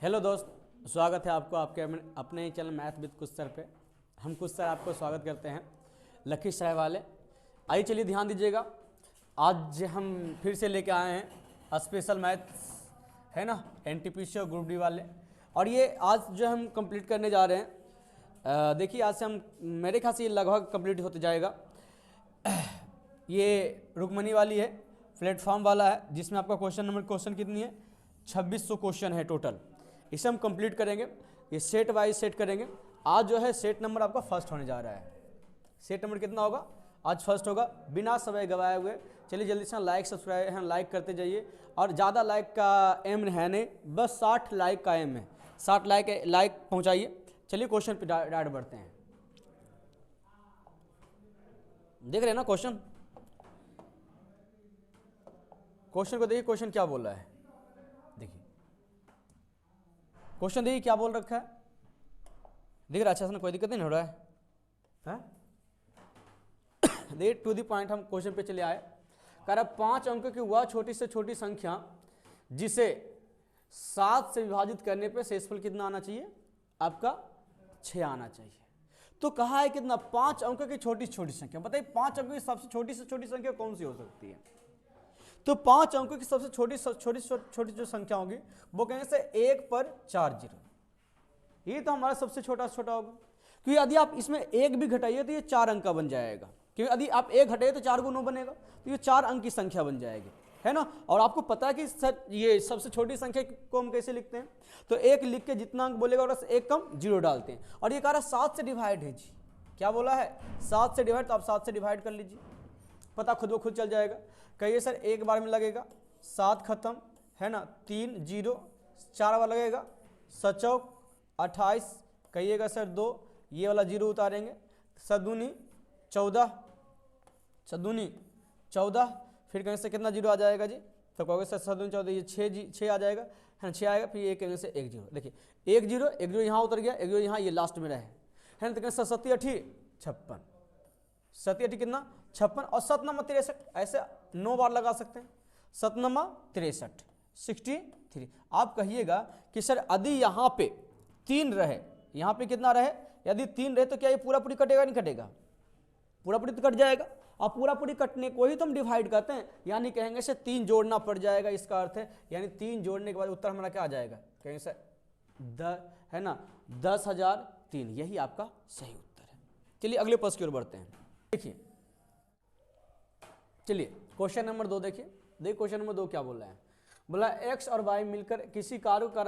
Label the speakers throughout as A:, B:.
A: Hello दोस्त, स्वागत है आपको आपके अपने ही चैनल मैथ विद कुछ सर पे। हम कुछ सर आपको स्वागत करते हैं लखीसराय वाले। आइए चलिए ध्यान दीजिएगा, आज हम फिर से लेके आए हैं स्पेशल मैथ्स, है ना, एनटीपीसी और ग्रुप डी वाले। और ये आज जो हम कंप्लीट करने जा रहे हैं, देखिए आज से हम मेरे ख्याल से ये लगभग कंप्लीट होते जाएगा। ये रुक्मणी वाली है, प्लेटफॉर्म वाला है, जिसमें आपका क्वेश्चन कितनी है, 2600 क्वेश्चन है टोटल। इसे हम कंप्लीट करेंगे, ये सेट वाइज सेट करेंगे। आज जो है सेट नंबर आपका फर्स्ट होने जा रहा है। सेट नंबर कितना होगा? आज फर्स्ट होगा, बिना समय गवाए हुए। चलिए जल्दी से लाइक सब्सक्राइब हैं, लाइक करते जाइए। और ज़्यादा लाइक का एम है नहीं, बस 60 लाइक का एम है, 60 लाइक पहुँचाइए। चलिए क्वेश्चन पे डायरेक्ट बढ़ते हैं। देख रहे हैं ना क्वेश्चन को देखिए, क्वेश्चन क्या बोल रहा है। देखिए क्वेश्चन देखिए क्या बोल रखा है, दिख रहा है अच्छा से ना, कोई दिक्कत नहीं हो रहा है? देखिए टू द पॉइंट हम क्वेश्चन पे चले आए। कह रहा 5 अंक की वह छोटी से छोटी संख्या जिसे 7 से विभाजित करने पे शेषफल कितना आना चाहिए? आपका 6 आना चाहिए। तो कहा है कितना? 5 अंक की छोटी से छोटी संख्या। बताइए 5 अंक की सबसे छोटी से छोटी संख्या कौन सी हो सकती है? तो 5 अंकों की सबसे छोटी जो संख्या होगी वो कहेंगे से 1 पर 4 जीरो। ये तो हमारा सबसे छोटा होगा, क्योंकि यदि आप इसमें 1 भी घटाइए तो ये 4 अंक का बन जाएगा। क्योंकि यदि आप 1 घटाइए तो 4 गुना बनेगा, तो ये 4 अंक की संख्या बन जाएगी, है ना। और आपको पता है कि ये सबसे छोटी संख्या को हम कैसे लिखते हैं? तो 1 लिख के जितना अंक बोलेगा और 1 कम 0 डालते हैं। और ये कह रहा है 7 से डिवाइड है जी। क्या बोला है? 7 से डिवाइड, तो आप 7 से डिवाइड कर लीजिए, पता खुद ब खुद चल जाएगा। कहिए सर एक बार में लगेगा, 7 खत्म, है ना, 3 0, 4 बार लगेगा, 7 चौक 28, कहिएगा सर 2, ये वाला 0 उतारेंगे, सदूनी 14, सदूनी 14, फिर कहीं से कितना 0 आ जाएगा जी? तो कहोगे सर सदूनी 14, ये 6 आ जाएगा, है ना, 6 आएगा, फिर ये कहेंगे से 1 0। देखिए 1 0 यहाँ उतर गया, 1 0 यहाँ, ये लास्ट में रहे, है ना। तो कहें सर 7 8 56, 7 8 कितना 56, और 7 9 63, ऐसे 9 बार लगा सकते हैं। 7 9 63, 63। आप कहिएगा कि सर यदि यहाँ पे 3 रहे, यहाँ पे कितना रहे? यदि 3 रहे तो क्या ये पूरा पूरी कटेगा? नहीं कटेगा, पूरा पूरी तो कट जाएगा। और पूरा पूरी कटने को ही तो हम डिवाइड करते हैं, यानी कहेंगे से 3 जोड़ना पड़ जाएगा। इसका अर्थ है यानी 3 जोड़ने के बाद उत्तर हमारा क्या आ जाएगा? कहेंगे सर है ना 10,003, यही आपका सही उत्तर है। चलिए अगले प्रश्न की ओर बढ़ते हैं। देखिए चलिए क्वेश्चन नंबर 2 देखिए क्वेश्चन नंबर 2 क्या बोल रहा है? बोला x और y मिलकर किसी कार्य को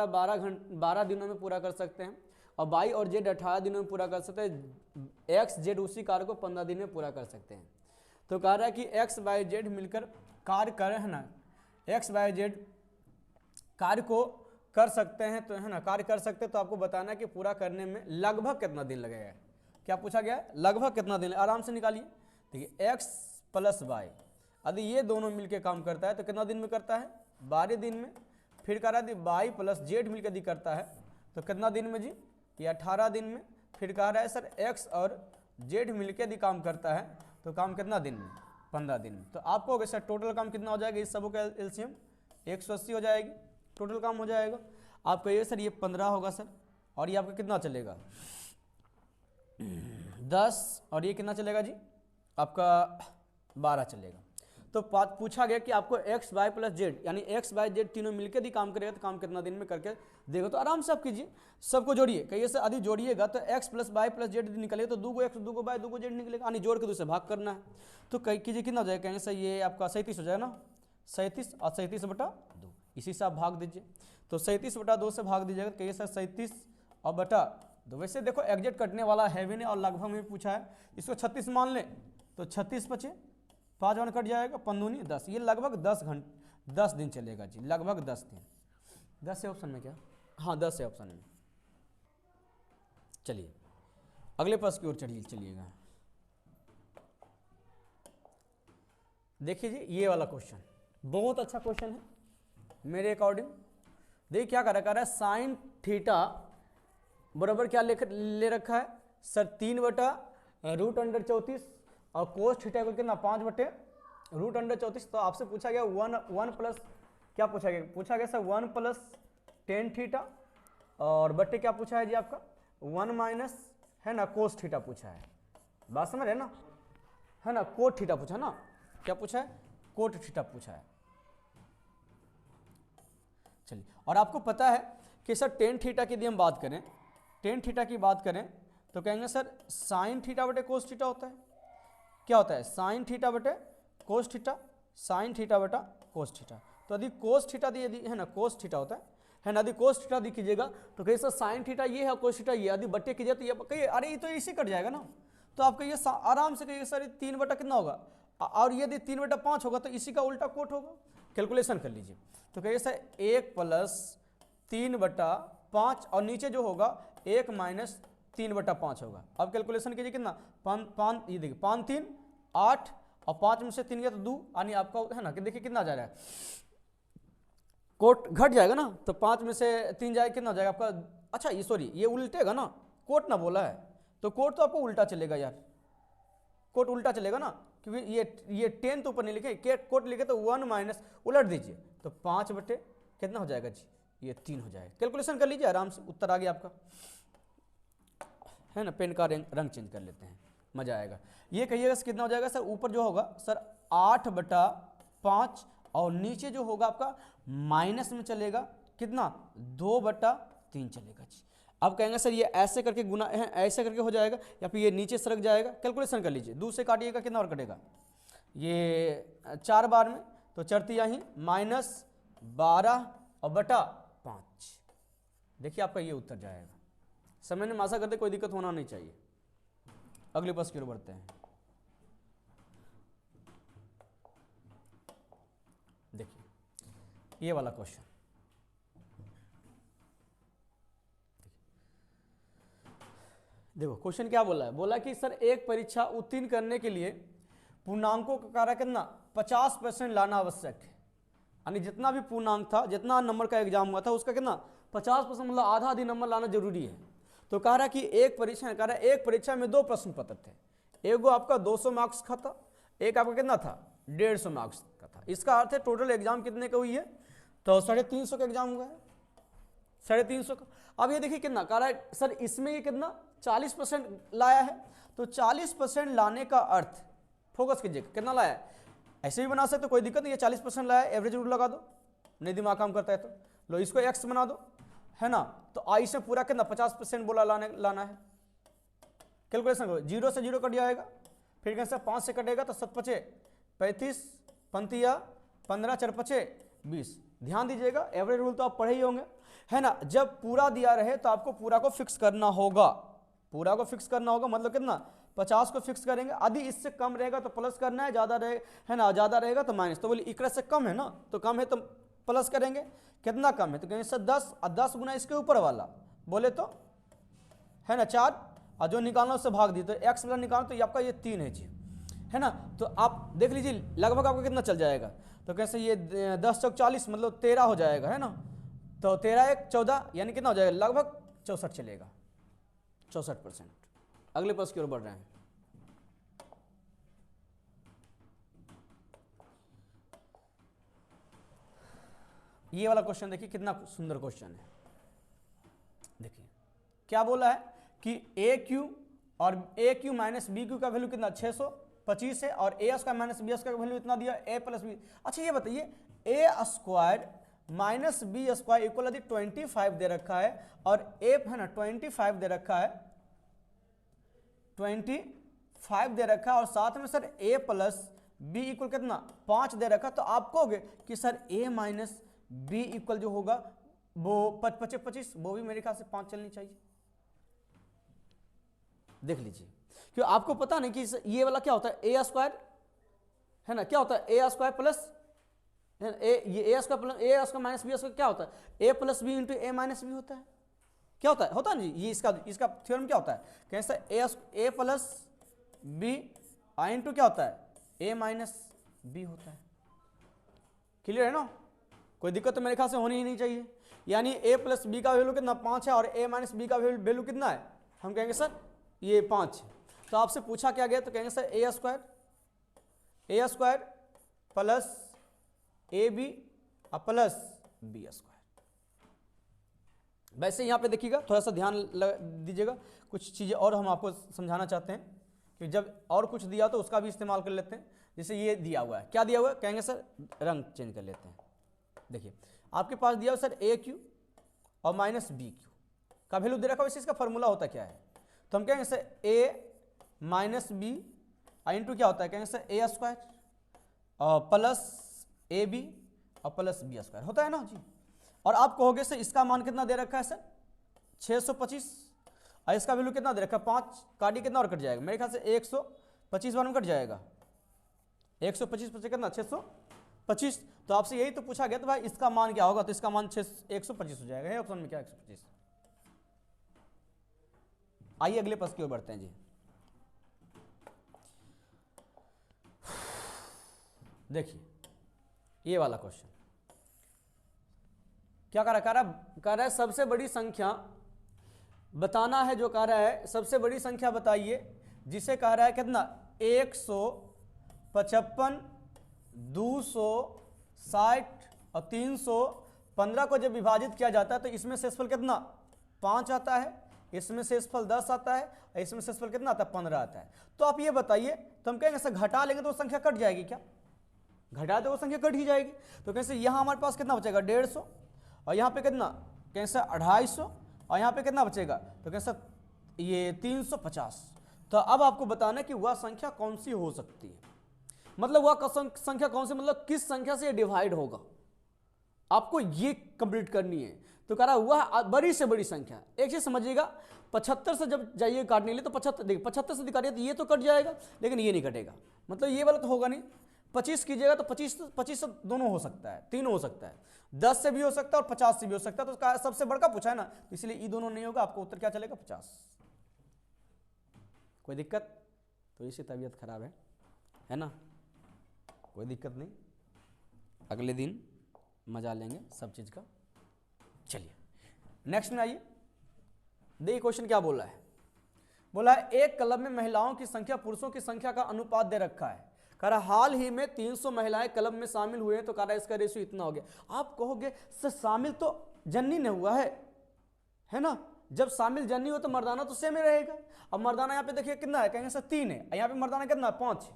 A: 12 दिनों में पूरा कर सकते हैं, और y और z 18 दिनों में पूरा कर सकते हैं। x z उसी कार्य को 15 दिन में पूरा कर सकते हैं। तो कह रहा है कि x y z मिलकर कार्य करें, है ना, x y z कार्य को कर सकते हैं, तो है ना कार्य कर सकते हैं। तो आपको बताना है कि पूरा करने में लगभग कितना दिन लगेगा। क्या पूछा गया है? लगभग कितना दिन, आराम से निकालिए। देखिए x प्लस y, यदि ये दोनों मिलके काम करता है तो कितना दिन में करता है? 12 दिन में। फिर कह रहा है y प्लस z मिलकर यदि करता है तो कितना दिन में जी? ये 18 दिन में। फिर कह रहा है सर x और z मिलकर यदि काम करता है तो काम कितना दिन में? 15 दिन में। तो आपको होगा सर टोटल काम कितना हो जाएगा? इस सबों का एलसीएम 180 हो जाएगी, टोटल काम हो जाएगा। आप कहिए सर ये 15 होगा सर, और ये आपका कितना चलेगा? 10, और ये कितना चलेगा जी? आपका 12 चलेगा। तो पूछा गया कि आपको x y प्लस जेड, यानी x y z तीनों मिलकर यदि काम करेगा तो काम कितना दिन में करके देगा। तो आराम से आप कीजिए, सबको जोड़िए। कहिए सर यदि जोड़िएगा तो x plus Y plus Z निकलेगा, तो 2 x 2 y 2 z निकलेगा, यानी जोड़ के 2 से भाग करना है। तो कीजिए कितना हो जाएगा? कहेंगे सर ये आपका 37 हो जाएगा ना, 37 और 37/2, इसी से आप भाग दीजिए। तो 37/2 से भाग दीजिएगा, कहिए सर 37 और बटा 2। वैसे देखो एग्जैक्ट कटने वाला है भी नहीं, और लगभग में पूछा है, इसको 36 मान ले तो 36 बचे, 5 वन कट जाएगा, 5 10, ये लगभग 10 दिन चलेगा जी, लगभग 10 दिन। 10 है ऑप्शन में क्या? हाँ 10 है ऑप्शन में। चलिए अगले प्रश्न की ओर चलिएगा। देखिए जी ये वाला क्वेश्चन बहुत अच्छा क्वेश्चन है मेरे अकॉर्डिंग। देखिए क्या कर रहा है, साइन थीटा बराबर क्या ले रखा है सर? 3/√34, और कोस थीटा को कितना? 5/√34। तो आपसे पूछा गया 1 प्लस क्या पूछा गया? पूछा गया सर 1 + tan थीटा और बट्टे क्या पूछा है जी आपका 1 माइनस है ना कोस थीटा पूछा है, बात समझ रहे ना, है ना, कोट थीटा पूछा ना, क्या पूछा है कोट थीटा पूछा है। चलिए, और आपको पता है कि सर टेन थीटा की यदि हम बात करें, टेन थीटा की बात करें तो कहेंगे सर साइन थीटा बटे कोस थीटा होता है, क्या होता है साइन थीटा बटे कोस थीटा, साइन थीटा बटा कोस थीटा। तो यदि कोस थीटा यदि है ना कोस थीटा होता है ना, यदि कोस थीटा दी कीजिएगा तो कहिए सर साइन थीटा ये है कोस थीटा ये, यदि बटे कीजिए तो ये कहिए अरे ये तो इसी कट जाएगा ना, तो आपका ये आराम से कहिए सर 3 बटा कितना होगा, और यदि 3 बटा 5 होगा तो इसी का उल्टा कोट होगा, कैलकुलेशन कर लीजिए। तो कहिए सर 1 प्लस 3 बटा 5 और नीचे जो होगा 1 माइनस 3 बटा 5 होगा। अब कैलकुलेशन कीजिए कितना, 5 ये देखिए 5 3 8 और 5 में से 3 गया तो 2, यानी आपका है ना कि देखिए कितना जा रहा है, कोट घट जाएगा ना, तो 5 में से 3 जाएगा कितना हो जाएगा आपका, अच्छा ये सॉरी ये उल्टेगा ना, कोट ना बोला है तो कोट तो आपको उल्टा चलेगा यार, कोट उल्टा चलेगा ना, क्योंकि ये 10 तो ऊपर नहीं लिखे, कोट लिखे तो 1 माइनस उलट दीजिए तो 5 बटे कितना हो जाएगा जी, ये 3 हो जाएगा। कैलकुलेशन कर लीजिए आराम से, उत्तर आ गया आपका, है ना। पेन का रंग चेंज कर लेते हैं, मजा आएगा। ये कहिएगा कितना हो जाएगा सर, ऊपर जो होगा सर 8 बटा 5 और नीचे जो होगा आपका माइनस में चलेगा कितना 2 बटा 3 चलेगा जी। अब कहेंगे सर ये ऐसे करके गुना है, ऐसे करके हो जाएगा या फिर ये नीचे सरक जाएगा, कैलकुलेशन कर लीजिए, 2 से काटिएगा कितना और कटेगा, ये 4 बार में तो चरती ही -12 और बटा 5, देखिए आपका ये उत्तर जाएगा। समय में आशा करते कोई दिक्कत होना नहीं चाहिए। अगले प्रश्न की ओर बढ़ते हैं। देखिए ये वाला क्वेश्चन, देखो क्वेश्चन क्या बोला है, बोला कि सर एक परीक्षा उत्तीर्ण करने के लिए पूर्णांकों का कार्य कितना 50% लाना आवश्यक है, यानी जितना भी पूर्णांक था, जितना नंबर का एग्जाम हुआ था उसका कितना 50% मतलब आधा आधी नंबर लाना जरूरी है। तो कह रहा कि एक परीक्षा में 2 प्रश्न पत्र थे, एक वो आपका 200 मार्क्स का था, एक आपका कितना था 150 मार्क्स का था। इसका अर्थ है टोटल एग्जाम कितने का हुई है, तो 350 का एग्जाम हुआ है, 350 का। अब ये देखिए कितना कह रहा है सर इसमें ये कितना 40% लाया है, तो 40% लाने का अर्थ फोकस कीजिए कितना लाया है, ऐसे भी बना सकते कोई दिक्कत नहीं है, 40% लाया एवरेज रूल लगा दो, नहीं दिमाग काम करता है तो लो इसको x बना दो, है ना। तो आई से पूरा कितना 50% बोला लाना है, कैलकुलेशन करो, 0 से 0 कट जाएगा, फिर कैसे 5 से कटेगा तो 7 5 35 पंतिया 15 4 5 20। ध्यान दीजिएगा एवरेज रूल तो आप पढ़े ही होंगे, है ना। जब पूरा दिया रहे तो आपको पूरा को फिक्स करना होगा, पूरा को फिक्स करना होगा, मतलब कितना 50 को फिक्स करेंगे, यदि इससे कम रहेगा तो प्लस करना है, ज्यादा रहे है ना, ज्यादा रहेगा तो माइनस। तो बोले इकरा से कम है ना, तो कम है तो प्लस करेंगे, कितना कम है तो कहेंगे सर 10 और 10 गुना इसके ऊपर वाला बोले तो है ना 4, और जो निकालना उससे भाग दी, तो x वाला निकालना तो ये आपका ये 3 है जी, है ना। तो आप देख लीजिए लगभग आपका कितना चल जाएगा, तो कैसे ये 10 चौक 40 मतलब 13 हो जाएगा, है ना। तो 13 1 14 यानी कितना हो जाएगा लगभग 64 चलेगा, 64%। अगले प्रश्न की ओर बढ़ रहे हैं। ये वाला क्वेश्चन देखिए कितना सुंदर क्वेश्चन है। देखिए क्या बोला है कि ए क्यू और A Q minus B Q का वैल्यू कितना 625 है, और A square minus B square का वैल्यू इतना दिया ए प्लस बी। अच्छा ये बताइए A square minus B square equal यदि 25 दे रखा है और ए है ना 25 दे रखा है, 25 दे रखा है और साथ में sir a plus B equal कितना 5 दे रखा, तो आप कहोगे कि sir a minus B equal जो होगा वो 25, वो भी मेरे ख्याल से 5 चलनी चाहिए। देख लीजिए क्यों आपको पता नहीं कि ये वाला क्या होता है a स्क्वायर, है ना, क्या होता है a square plus A square plus A square minus B square क्या होता है a plus B into A minus B होता है, क्या होता है जी, ये इसका थ्योरम क्या होता है, कैसा ए प्लस बी इंटू क्या होता है ए माइनस बी होता है। क्लियर है ना, कोई दिक्कत तो मेरे ख्याल से होनी ही नहीं चाहिए। यानी ए प्लस बी का वैल्यू कितना 5 है और ए माइनस बी का वैल्यू कितना है, हम कहेंगे सर ये 5 है। तो आपसे पूछा क्या गया, तो कहेंगे sir A square plus A B plus B square. वैसे यहाँ पे देखिएगा, थोड़ा सा ध्यान दीजिएगा, कुछ चीज़ें और हम आपको समझाना चाहते हैं कि जब और कुछ दिया तो उसका भी इस्तेमाल कर लेते हैं। जैसे ये दिया हुआ है, क्या दिया हुआ है, कहेंगे सर रंग चेंज कर लेते हैं। देखिए आपके पास दिया हुआ सर ए क्यू और माइनस बी क्यू का वैल्यू दे रखा है। वैसे इसका फॉर्मूला होता क्या है, तो हम कहेंगे sir A minus B into क्या होता है, कहेंगे sir A square plus A B और प्लस बी स्क्वायर होता है ना जी। और आप कहोगे सर इसका मान कितना दे रखा है सर 625 और इसका वैल्यू कितना दे रखा है 5, काटी कितना और कट जाएगा, मेरे ख्याल से 125 बार में कट जाएगा, 125 बचे कितना 625। तो आपसे यही तो पूछा गया तो भाई इसका मान क्या होगा, तो इसका मान 125 हो जाएगा। ऑप्शन में क्या 125। आइए अगले प्रश्न की ओर बढ़ते हैं जी। देखिए ये वाला क्वेश्चन क्या कह रहा है सबसे बड़ी संख्या बताना है। जो कह रहा है सबसे बड़ी संख्या बताइए जिसे कह रहा है कितना 155, 260 और 315 को जब विभाजित किया जाता है तो इसमें शेषफल कितना 5 आता है, इसमें शेषफल 10 आता है और इसमें शेषफल कितना आता है 15 आता है। तो आप ये बताइए, तो हम कहेंगे सर घटा लेंगे तो वो संख्या कट जाएगी क्या, घटा तो वो संख्या कट ही जाएगी। तो कैसे यहाँ हमारे पास कितना बचेगा 150 और यहाँ पे कितना कैसे 250 और यहाँ पे कितना बचेगा, तो कैसे ये 350। तो अब आपको बताना है कि वह संख्या कौन सी हो सकती है, मतलब वह संख्या कौन सी, मतलब किस संख्या से डिवाइड होगा, आपको ये कंप्लीट करनी है। तो कह रहा वह बड़ी से बड़ी संख्या। एक चीज समझिएगा 75 से जब जाइए काटने के लिए तो 75 देखिए 75 से काटिए तो ये तो कट जाएगा लेकिन ये नहीं कटेगा, मतलब ये वाला तो होगा नहीं। 25 कीजिएगा तो 25 से दोनों हो सकता है, तीन हो सकता है, 10 से भी हो सकता है और 50 से भी हो सकता है। तो सबसे बड़का पूछा है ना, तो इसलिए ये दोनों नहीं होगा, आपको उत्तर क्या चलेगा 50। कोई दिक्कत, तो इसी तबीयत खराब है ना, कोई दिक्कत नहीं, अगले दिन मजा लेंगे सब चीज का। चलिए नेक्स्ट में आइए, देखिए क्वेश्चन क्या बोला है। बोला है एक क्लब में महिलाओं की संख्या पुरुषों की संख्या का अनुपात दे रखा है। कह रहा हाल ही में 300 महिलाएं क्लब में शामिल हुए हैं, तो कह रहा इसका रेशियो इतना हो गया। आप कहोगे सर शामिल तो जन्नी ने हुआ है ना, जब शामिल जन्नी हो तो मर्दाना तो सेम ही रहेगा। अब मर्दाना यहाँ पे देखिए कितना है, कहेंगे सर 3 है, यहाँ पे मर्दाना कितना है 5 है,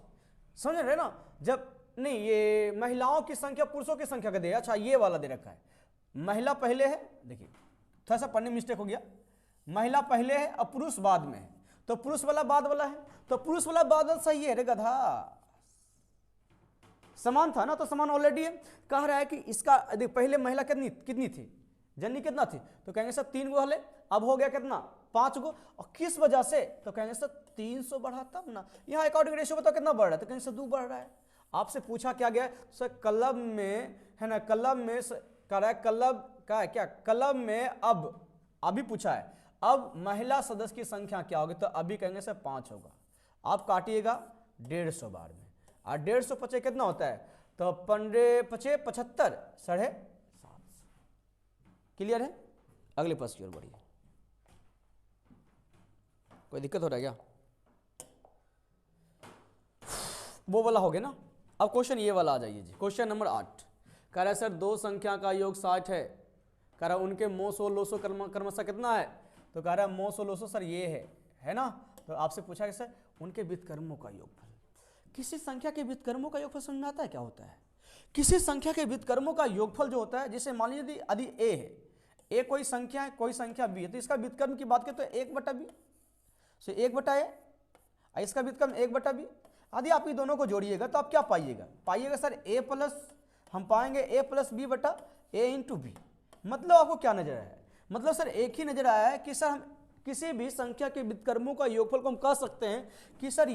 A: समझ रहे ना। जब नहीं ये महिलाओं की संख्या पुरुषों की संख्या का दे, अच्छा ये वाला दे रखा है, महिला पहले है, देखिए थोड़ा सा पढ़ने मिस्टेक हो गया, महिला पहले है और पुरुष बाद में है, तो पुरुष वाला बाद वाला है, तो पुरुष वाला बाद वाला सही है रे गधा, समान था ना, तो समान ऑलरेडी है। कह रहा है कि इसका पहले महिला कितनी थी, जन्नी कितना थी, तो कहेंगे सर 3 गो हले, अब हो गया कितना 5 गो, और किस वजह से, तो कहेंगे सर 300 बढ़ा तब ना, यहाँ अकॉर्डिंग रेशियो बताओ कितना बढ़ रहा है, तो कहेंगे सर 2 बढ़ रहा है। आपसे पूछा क्या गया सर क्लब में है ना, क्लब में कह रहा है क्लब का है क्या, क्लब में अब अभी पूछा है अब महिला सदस्य की संख्या क्या होगी, तो अभी कहेंगे सर 5 होगा। आप काटिएगा 150 बार में, और 150 पचे कितना होता है, तो 15 पचे 75 750। क्लियर है, अगले प्रश्न की ओर बढ़िए। कोई दिक्कत हो रहा है क्या, वो वाला हो गया ना। अब क्वेश्चन ये वाला आ जाइए जी, क्वेश्चन नंबर 8। कह रहा है सर दो संख्या का योग 60 है, कह रहा है उनके मोसो लोसो क्रमशः कितना है, तो कह रहा है मोसो लोसो सर ये है ना। तो आपसे पूछा कि सर उनके व्युत्क्रमों का योगफल, किसी संख्या के व्युत्क्रमों का योगफल समझ में आता है क्या होता है। किसी संख्या के व्युत्क्रमों का योगफल जो होता है, जैसे मान लीजिए यदि ए है, ए कोई संख्या है, कोई संख्या बी है, तो इसका व्युत्क्रम की बात करें तो 1/b, सो 1/a, इसका व्युत्क्रम 1/b। यदि आप ये दोनों को जोड़िएगा तो आप क्या पाइएगा सर a प्लस, हम पाएंगे a प्लस बी बटा a इंटू बी। मतलब आपको क्या नजर आया है, मतलब सर एक ही नजर आया है कि सर हम किसी भी संख्या के व्युत्क्रमों का योगफल को हम कह सकते हैं कि सर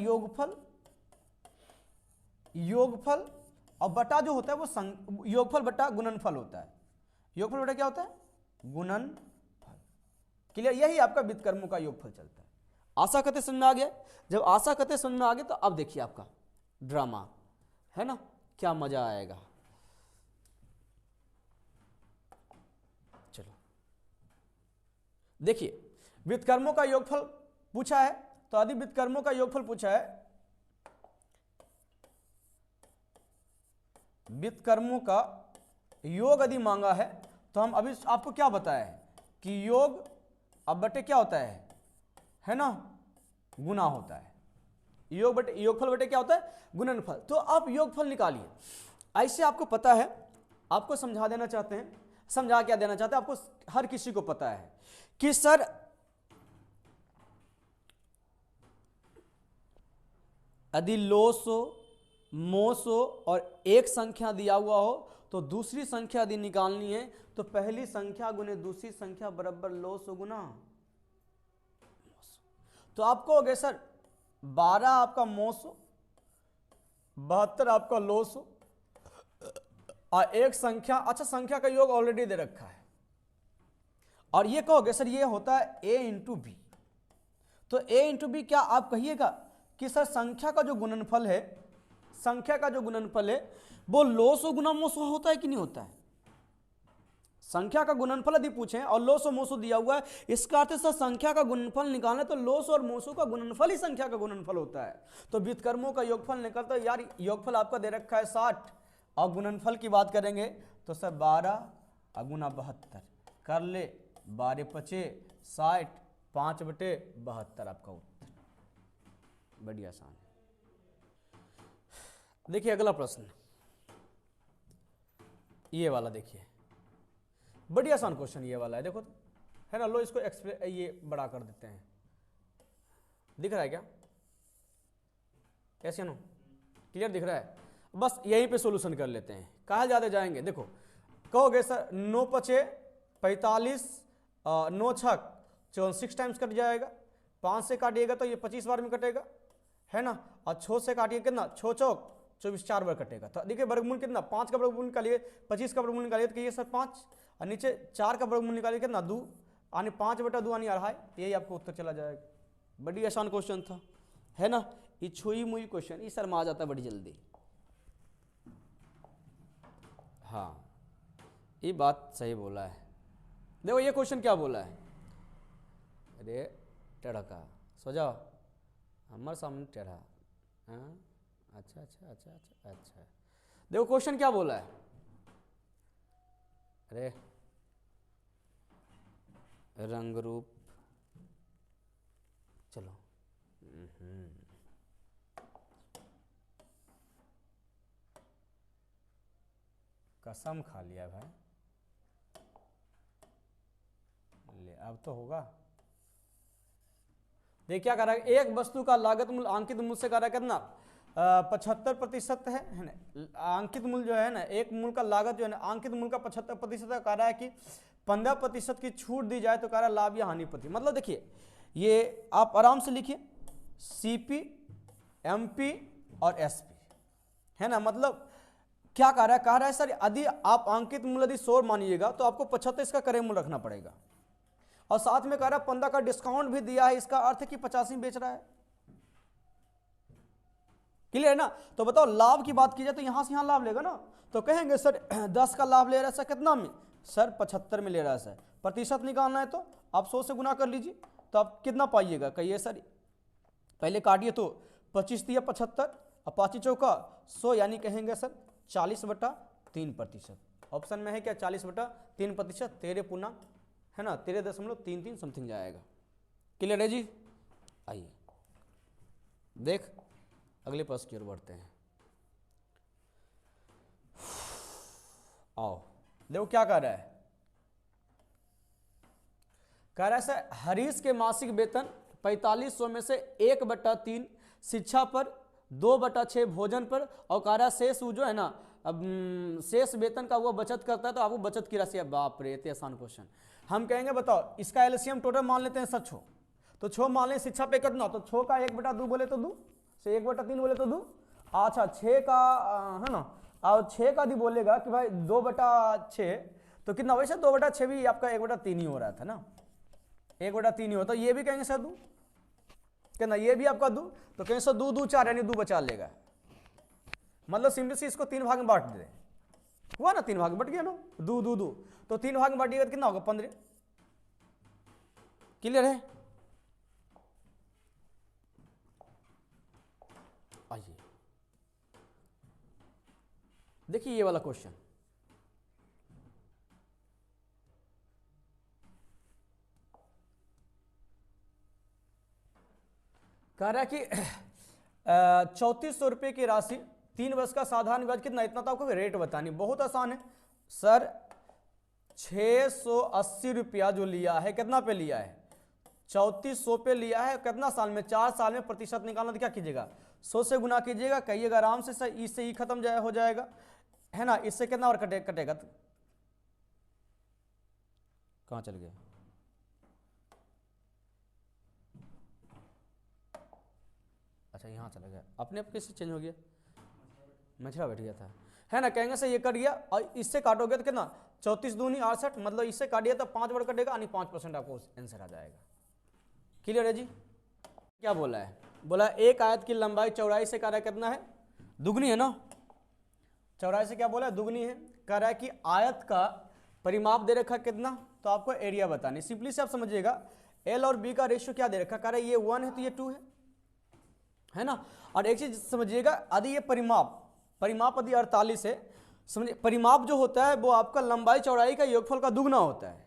A: योगफल और बटा जो होता है वो योगफल बटा गुणनफल होता है। योगफल बटा क्या होता है, गुणनफल। क्लियर, यही आपका व्युत्क्रमों का योगफल चलता है। आशा करते समझ में आ गया। जब आशा करते समझ में आ गया तो अब देखिए आपका ड्रामा है ना, क्या मजा आएगा। चलो देखिए व्युत्क्रमों का योगफल पूछा है, तो यदि व्युत्क्रमों का योगफल पूछा है, व्युत्क्रमों का योग यदि मांगा है, तो हम अभी आपको क्या बताया है कि योग अब बटे क्या होता है ना, गुना होता है। योगफल बटे क्या होता है, गुणनफल। तो आप योगफल निकालिए। ऐसे आपको पता है, आपको समझा देना चाहते हैं, समझा क्या देना चाहते हैं, आपको हर किसी को पता है कि सर यदि लोस हो, मोस हो और एक संख्या दिया हुआ हो तो दूसरी संख्या यदि निकालनी है तो पहली संख्या गुने दूसरी संख्या बराबर लोस गुना। तो आपको हो गया सर 12 आपका मोस हो, 72 आपका लोस हो और एक संख्या, अच्छा संख्या का योग ऑलरेडी दे रखा है और ये कहोगे सर ये होता है a इंटू बी। तो a इंटू बी क्या आप कहिएगा कि सर संख्या का जो गुणनफल है, संख्या का जो गुणनफल है वो लोसो गुना मोसो होता है कि नहीं होता है। संख्या का गुणनफल यदि पूछें और लोसो मोसो दिया हुआ है, इसका अर्थ सर संख्या का गुणनफल निकालना तो लोसो और मोसो का गुणनफल ही संख्या का गुणनफल होता है। तो व्युत्क्रमों का योगफल निकलता है। यार योगफल आपका दे रखा है 60 और गुणनफल की बात करेंगे तो सर 12 गुना 72 कर ले, 12 पचे 60, 5/72 आपका उत्तर। बड़ी आसान है। देखिए अगला प्रश्न ये वाला, देखिए बड़ी आसान क्वेश्चन ये वाला है, देखो तो, है ना। लो इसको ये बड़ा कर देते हैं, दिख रहा है क्या, कैसे नो, क्लियर दिख रहा है। बस यहीं पे सॉल्यूशन कर लेते हैं, कहाँ ज़्यादा जाएंगे। देखो कहोगे सर 9 पचे 45, 9 छक 6 टाइम्स कट जाएगा, 5 से काटिएगा तो ये 25 बार में कटेगा, है ना। और 6 से काटिए कितना, 6 चौक 24, 4 बार कटेगा। तो देखिए वर्गमूल कितना, 5 का वर्गमूल निकालिए, 25 का वर्गमूल निकालिए तो ये सर 5 और नीचे 4 का वर्गमूल निकालिए कितना 2 यानी 5/2 यानी 2.5, यही आपको उत्तर चला जाएगा। बड़ी आसान क्वेश्चन था, है ना। ये छुई मुई क्वेश्चन ये सर में आ जाता है बड़ी जल्दी। हाँ ये बात सही बोला है। देखो ये क्वेश्चन क्या बोला है, अरे टेढ़ा का सो जाओ हमारे सामने टेढ़ा। हाँ अच्छा अच्छा अच्छा अच्छा अच्छा, देखो क्वेश्चन क्या बोला है, अरे रंग रूप, चलो कसम खा लिया भाई, ले अब तो होगा। देख क्या कर रहा है, एक वस्तु का लागत मूल्य अंकित मूल्य से कर रहा है कितना 75% है ना। अंकित मूल्य जो है ना, एक मूल्य का लागत जो है ना अंकित मूल्य का 75% कह रहा है कि 15% की छूट दी जाए तो कह रहा है लाभ या हानि प्रति। मतलब देखिए ये आप आराम से लिखिए CP MP और SP, है ना। मतलब क्या कह रहा है सर यदि आप अंकित मूल्य यदि 100 मानिएगा तो आपको 75 का क्रय मूल्य रखना पड़ेगा और साथ में कह रहा है 15 का डिस्काउंट भी दिया है, इसका अर्थ है कि 85 बेच रहा है। क्लियर है ना। तो बताओ लाभ की बात की जाए तो यहां से यहां लाभ लेगा ना, तो कहेंगे सर 10 का लाभ ले रहा है सर कितना में, सर 75 में ले रहा है सर। प्रतिशत निकालना है तो आप 100 से गुना कर लीजिए तो आप कितना पाइएगा, कहिए सर पहले काटिए तो 25 दिया 75 और 5 चौका 100 यानी कहेंगे सर 40/3%। ऑप्शन में है क्या 40/3%, 13 पूर्णांक है ना 13.33 समथिंग जाएगा। क्लियर है जी। आइए देख अगले प्रश्न की ओर बढ़ते हैं। आओ देखो क्या कह रहा है, कह रहा है सर हरीश के मासिक वेतन 4500 में से 1/3 शिक्षा पर, 2/6 भोजन पर और कह रहा है शेष जो है ना अब शेष वेतन का वो बचत करता है तो आपको बचत की राशि। बाप रे इतने आसान क्वेश्चन। हम कहेंगे बताओ इसका एलसीएम टोटल मान लेते हैं सर 6, तो 6 मान लें शिक्षा पे कितना, तो 6 का 1/2 बोले तो 2 से 1/3 बोले तो 2। अच्छा 6 का है ना, और 6 का भी बोलेगा कि भाई 2/6 तो कितना, वैसे 2/6 भी आपका 1/3 ही हो रहा था ना, 1/3 ही होता। ये भी कहेंगे सर 2 कहना, ये भी आपका 2 तो कहेंगे सर 2 2 4 यानी 2 बचा लेगा। मतलब सिंपल से इसको 3 भाग में बांट दे, हुआ ना 3 भाग में बट गया ना 2 2 2, तो 3 भाग में बांटिएगा तो कितना होगा 15। क्लियर है। आइए देखिए ये वाला क्वेश्चन, कह रहा है कि 3400 रुपये की राशि 3 वर्ष का साधारण ब्याज कितना, इतना तो आपको रेट बतानी, बहुत आसान है सर। 680 रुपया जो लिया है, कितना पे लिया है, 3400 पे लिया है, कितना साल में, 4 साल में। प्रतिशत निकालना तो क्या कीजिएगा, 100 से गुना कीजिएगा, कहिएगा आराम से सर, इससे ही खत्म हो जाएगा, है ना। इससे कितना और कटेगा कहाँ चल गया, अच्छा यहाँ चला गया, अपने आप कैसे चेंज हो गया, मछला बैठ गया था, है ना। कहेंगे सर ये कट गया, और इससे काटोगे तो कितना, 34 दूनी 68, मतलब इससे काटिए तो 5 वर्ड कटेगा, यानी 5% आपको आंसर आ जाएगा। क्लियर है जी। क्या बोला है, बोला एक आयत की लंबाई चौड़ाई से कह रहा है कितना है, दुगनी है ना, चौड़ाई से क्या बोला है, दुगनी है। कह रहा है कि आयत का परिमाप दे रखा कितना, तो आपको एरिया बतानी। सिंपली से आप समझिएगा, एल और बी का रेशियो क्या दे रखा, कह रहा है ये 1 है तो ये 2 है ना। और एक चीज समझिएगा, यदि ये परिमाप यदि 48 है, समझिए परिमाप जो होता है वो आपका लंबाई चौड़ाई का योगफल का दुगना होता है।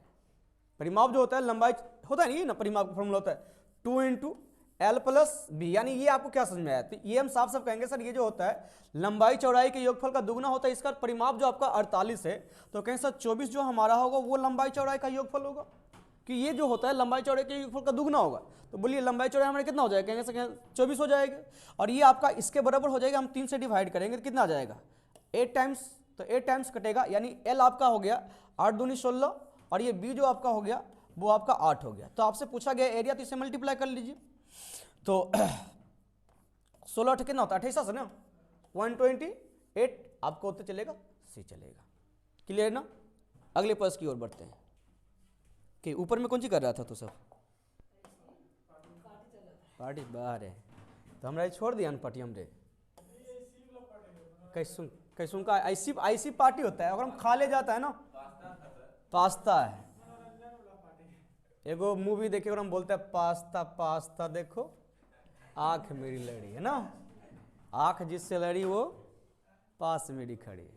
A: परिमाप जो होता है लंबाई होता है, नहीं ना, परिमाप का फॉर्मूला होता है 2 × L + B, यानी ये आपको क्या समझ में आया, तो ये हम साफ साफ कहेंगे सर, ये जो होता है लंबाई चौड़ाई के योगफल का दुगना होता है। इसका परिमाप जो आपका 48 है, तो कहें सर 24 जो हमारा होगा वो लंबाई चौड़ाई का योगफल होगा, कि ये जो होता है लंबाई चौड़ाई के योगफल का दुगना होगा। तो बोलिए लंबाई चौड़ाई हमारे कितना हो जाएगा, कहेंगे सर 24 हो जाएगा, और ये आपका इसके बराबर हो जाएगा, हम 3 से डिवाइड करेंगे तो कितना आ जाएगा 8 टाइम्स, तो 8 टाइम्स कटेगा, यानी L आपका हो गया 8 दूनी 16, और ये B जो आपका हो गया वो आपका 8 हो गया। तो आपसे पूछा गया एरिया, तो इसे मल्टीप्लाई कर लीजिए, तो 16 8 कितना होता है 28 ना, 128 आपको होते चलेगा, सी चलेगा। क्लियर ना। अगले प्रश्न की ओर बढ़ते हैं, कि ऊपर में कौन सी कर रहा था तो सब पार्टी बाहर है, तो हमरा छोड़ दिया ना पार्टी, हमरे कैसुन का ऐसी पार्टी होता है, अगर हम खा ले जाता है ना, पास्ता है, एगो मूवी देखे और हम बोलते हैं पास्ता पास्ता देखो आंख मेरी लड़ी, है ना, आंख जिससे लड़ी वो पास मेरी खड़ी,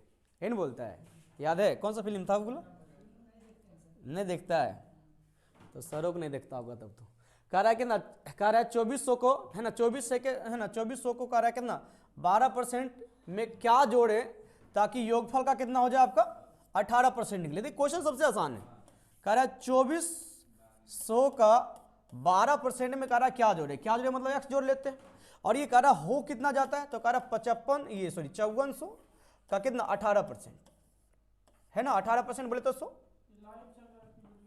A: है ना बोलता है, याद है कौन सा फिल्म था वो, बोलो नहीं देखता है तो सरों को नहीं देखता होगा तब तो। कह रहा है कि ना, कह रहा है 2400 को, है ना 24 से के, है ना 2400 को कह रहा है कितना 12% में क्या जोड़े ताकि योगफल का कितना हो जाए आपका 18% निकले। देखिए क्वेश्चन सबसे आसान है, कह रहा है 2400 का 12% में कह रहा है क्या जोड़े, क्या जोड़े मतलब x जोड़ लेते हैं, और ये कह रहा हो कितना जाता है, तो कह रहा 5400 का कितना 18%, है ना 18% बोले तो 100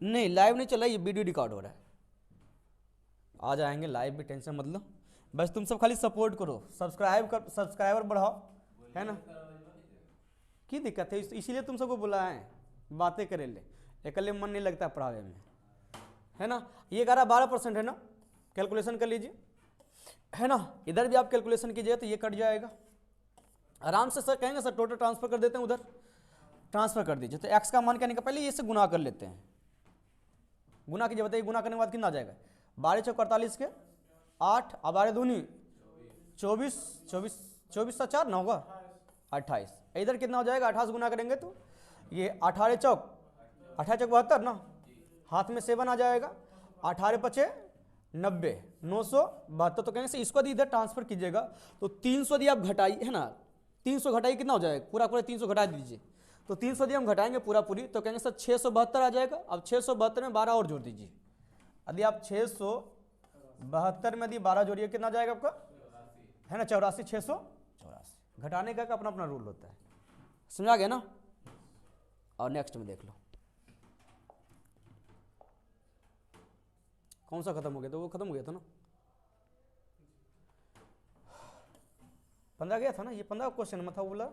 A: नहीं, लाइव नहीं चल रहा, ये वीडियो रिकॉर्ड हो रहा है, आ जाएंगे लाइव भी, टेंशन मत लो, बस तुम सब खाली सपोर्ट करो, सब्सक्राइबर बढ़ाओ, है ना। की दिक्कत है, इसीलिए तुम सबको बुलाए हैं, बातें करे ले, अकेले मन नहीं लगता पढ़ावे में, है ना। ये कह रहा 12% है ना, कैलकुलेशन कर लीजिए, है ना, इधर भी आप कैलकुलेशन कीजिए तो ये कट जाएगा आराम से। सर कहेंगे सर टोटल ट्रांसफर कर देते हैं, उधर ट्रांसफर कर दीजिए, तो x का मान क्या निकला, पहले ये से गुना कर लेते हैं, गुना कीजिए, बताइए गुना करने के बाद कितना आ जाएगा, 12 × 48 के 8, और 12 दूनी 24, 24 सा 4 ना होगा 28, इधर कितना हो जाएगा 28 गुना करेंगे तो ये 18 चौक 72 ना, हाथ में 7 आ जाएगा, 18 × 90 972, तो कहेंगे इसको यदि इधर ट्रांसफर कीजिएगा तो 300 यदि आप घटाइए, है ना 300 घटाइए कितना हो जाएगा, पूरा 300 घटा दीजिए, तो 300 यदि हम घटाएंगे पूरी, तो कहेंगे सर 672 आ जाएगा। अब 672 में 12 और जोड़ दीजिए, यदि आप 672 में यदि 12 जोड़िए कितना जाएगा आपका, है ना 84, 684, घटाने का अपना अपना रूल होता है, समझा गया ना। और नेक्स्ट में देख लो कौन सा खत्म हो गया, तो वो खत्म हो गया था ना, 15 गया था ना, ये 15 क्वेश्चन में था, बोला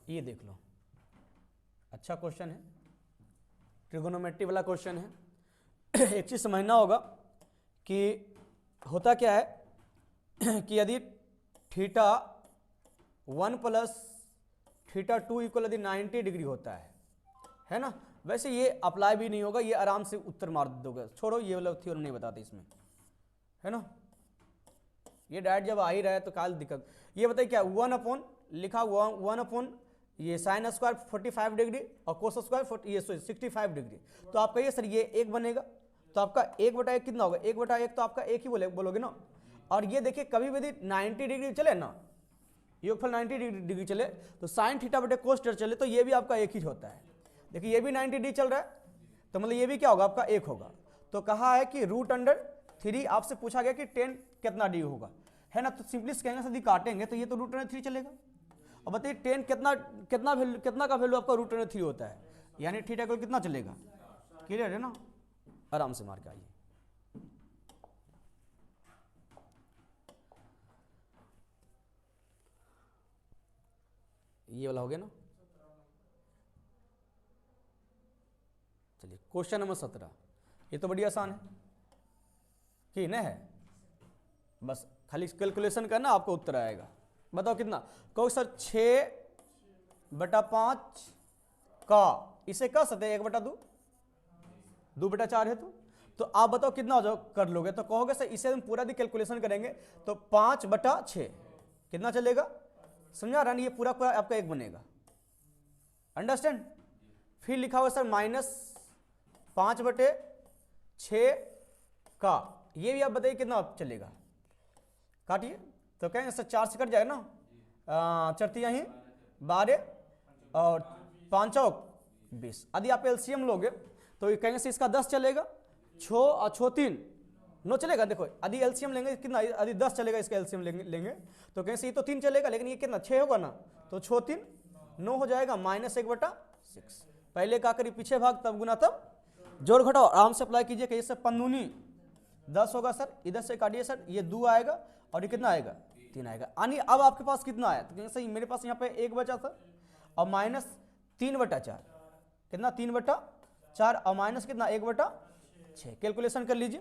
A: ये देख लो, अच्छा क्वेश्चन है, ट्रिगोनोमेट्री वाला क्वेश्चन है। एक चीज समझना होगा कि होता क्या है कि यदि θ1 + θ2 = यदि 90 डिग्री होता है ना, वैसे ये अप्लाई भी नहीं होगा, ये आराम से उत्तर मार दोगे, छोड़ो ये वाला थ्योरम नहीं बताते इसमें, है ना, ये डायरेक्ट जब आ ही रहा है तो काल दिक्कत। ये बताइए क्या 1 लिखा हुआ 1 ये साइन स्क्वायर 45 डिग्री और कोस स्क्वायर ये 65 डिग्री, तो आप कहिए सर ये एक बनेगा, तो आपका 1/1 कितना होगा, 1/1 तो आपका 1 ही बोलोगे ना। और ये देखिए कभी भी 90 डिग्री चले ना, योगफल 90 डिग्री चले तो साइन थीटा बटे कोस थीटा चले तो ये भी आपका 1 ही होता है। देखिए ये भी 90 डिग्री चल रहा है तो मतलब ये भी क्या होगा आपका 1 होगा। तो कहा है कि √3 आपसे पूछा गया कि 10 कितना डिग्री होगा, है ना। तो सिंपली कहेंगे सर काटेंगे तो ये तो √3 चलेगा। और बताइए 10 कितना का वैल्यू आपका √3 होता है, यानी थीटा को कितना चलेगा, क्लियर है ना। आराम से मार के आइए। ये वाला हो गया ना। चलिए क्वेश्चन नंबर 17, ये तो बड़ी आसान है कि नहीं है, बस खाली कैलकुलेशन करना आपको उत्तर आएगा। बताओ कितना, कहो सर 6/5 का, इसे कर सकते हैं 1/2, 2/4 है तो आप बताओ कितना हो जाओ कर लोगे। तो कहोगे सर इसे हम पूरा भी कैलकुलेशन करेंगे तो 5/6 कितना चलेगा, समझा रहा नहीं, ये पूरा आपका 1 बनेगा, अंडरस्टैंड। फिर लिखा हुआ सर -5/6 का, ये भी आप बताइए कितना चलेगा, काटिए। तो कहेंगे सर 4 से कट जाएगा ना, 4 यहीं 12 और 5 चौक 20। यदि आप एलसीएम लोगे तो ये कहेंगे से इसका 10 चलेगा, 6 और 6 3 9 चलेगा। देखो यदि एलसीएम लेंगे कितना, यदि 10 चलेगा इसका एलसीएम लेंगे तो कहेंगे से ये तो 3 चलेगा, लेकिन ये कितना 6 होगा ना, तो 6 3 9 हो जाएगा, -1/6। पहले का करी पीछे भाग तब गुना तब जोड़ घटाओ, आराम से अप्लाई कीजिए। कहिए सर 15 10 होगा सर, इधर से काटिए सर, ये 2 आएगा और ये कितना आएगा 3 आएगा। यानी अब आपके पास कितना आया, तो सही मेरे पास यहाँ पे 1 बचा था और -3/4 कितना 3/4 और माइनस कितना 1/6। कैलकुलेशन कर लीजिए।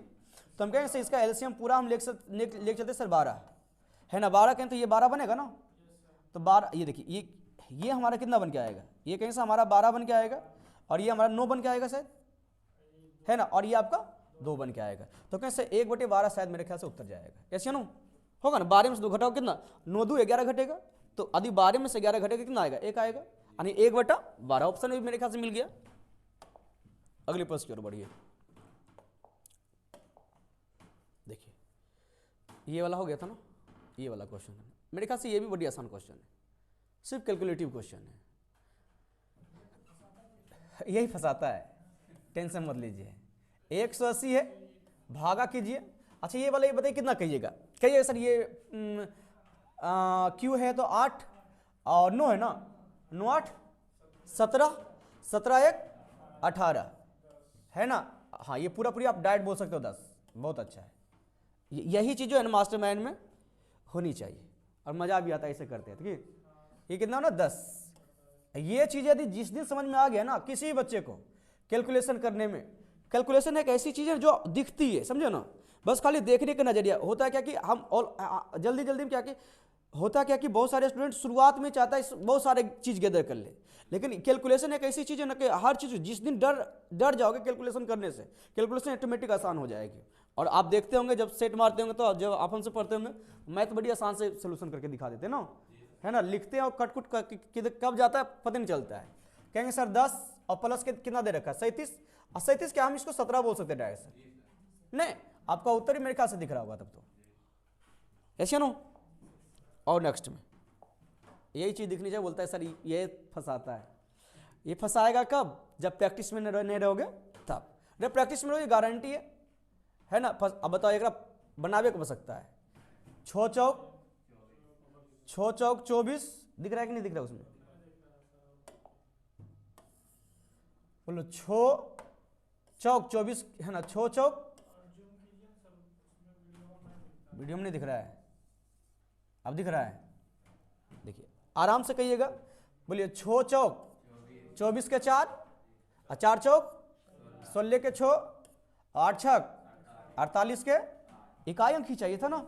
A: तो हम कहेंगे सर इसका एलसीएम पूरा हम ले चलते सर 12 है ना, 12 कहें तो ये 12 बनेगा ना। तो 12 ये देखिए ये हमारा कितना बन के आएगा, ये कहेंगे सर हमारा 12 बन के आएगा और ये हमारा 9 बन के आएगा शायद, है ना, और ये आपका 2 बन के आएगा। तो कहें सर 1/12 शायद मेरे ख्याल से उत्तर जाएगा, ऐसे ना होगा ना। 12 में से 2 घटाओ कितना 9 2 11 घटेगा, तो यदि 12 में से 11 घटेगा कितना आएगा 1 आएगा, यानी 1/12 ऑप्शन भी मेरे ख्याल से मिल गया। अगले प्रश्न की ओर बढ़िए। देखिए ये वाला हो गया था ना, ये वाला क्वेश्चन है मेरे ख्याल से ये भी बड़ी आसान क्वेश्चन है, सिर्फ कैलकुलेटिव क्वेश्चन है, यही फंसाता है, टेंशन मत लीजिए। 180 है, भागा कीजिए। अच्छा ये वाला ये बताइए कितना कहिएगा, कहिए सर ये क्यू है तो 8 और 9 है ना, 9 8 17 17 1 18 है ना। हाँ ये पूरा पूरी आप डायरेक्ट बोल सकते हो 10, बहुत अच्छा है। यही चीज़ जो है ना मास्टर माइंड में होनी चाहिए और मज़ा भी आता है इसे करते हैं। ठीक, ये कितना हो ना 10। ये चीज़ यदि जिस दिन समझ में आ गया ना किसी बच्चे को कैलकुलेशन करने में, कैलकुलेशन एक ऐसी चीज़ है जो दिखती है, समझो ना, बस खाली देखने का नजरिया होता है। क्या कि हम और जल्दी जल्दी में क्या कि होता क्या कि बहुत सारे स्टूडेंट शुरुआत में चाहता है बहुत सारे चीज़ गैदर कर ले, लेकिन कैलकुलेशन एक ऐसी चीज़ है ना कि हर चीज़ जिस दिन डर जाओगे कैलकुलेशन करने से, कैलकुलेशन ऑटोमेटिक आसान हो जाएगी। और आप देखते होंगे जब सेट मारते होंगे तो जब आप हमसे पढ़ते होंगे मैथ बड़ी आसान से सोल्यूशन करके दिखा देते हैं ना, है ना, लिखते हैं और कटकुट कब जाता है पता नहीं चलता है। कहेंगे सर 10 और प्लस के कितना दे रखा है 37, और 37 क्या हम इसको 17 बोल सकते हैं डायरेक्ट सर, नहीं आपका उत्तर ही मेरे ख्याल से दिख रहा होगा तब तो, ऐसे ना। और नेक्स्ट में यही चीज़ दिखनी चाहिए, बोलता है सर ये फंसाता है। ये फंसाएगा कब, जब प्रैक्टिस में नहीं रहोगे तब, जब प्रैक्टिस में रहोगे गारंटी है ना। अब बताओ एक बनावे को बन सकता है 6 चौक 24 दिख रहा है कि नहीं दिख रहा है उसमें, बोलो 6 चौक 24 है ना, 6 चौक वीडियो में नहीं दिख रहा है, अब दिख रहा है, देखिए आराम से कहिएगा, बोलिए 6 चौक 24 के 4 और 4 चौक 16 के 6 8 छक 48 के इकाई अंक ही चाहिए था ना।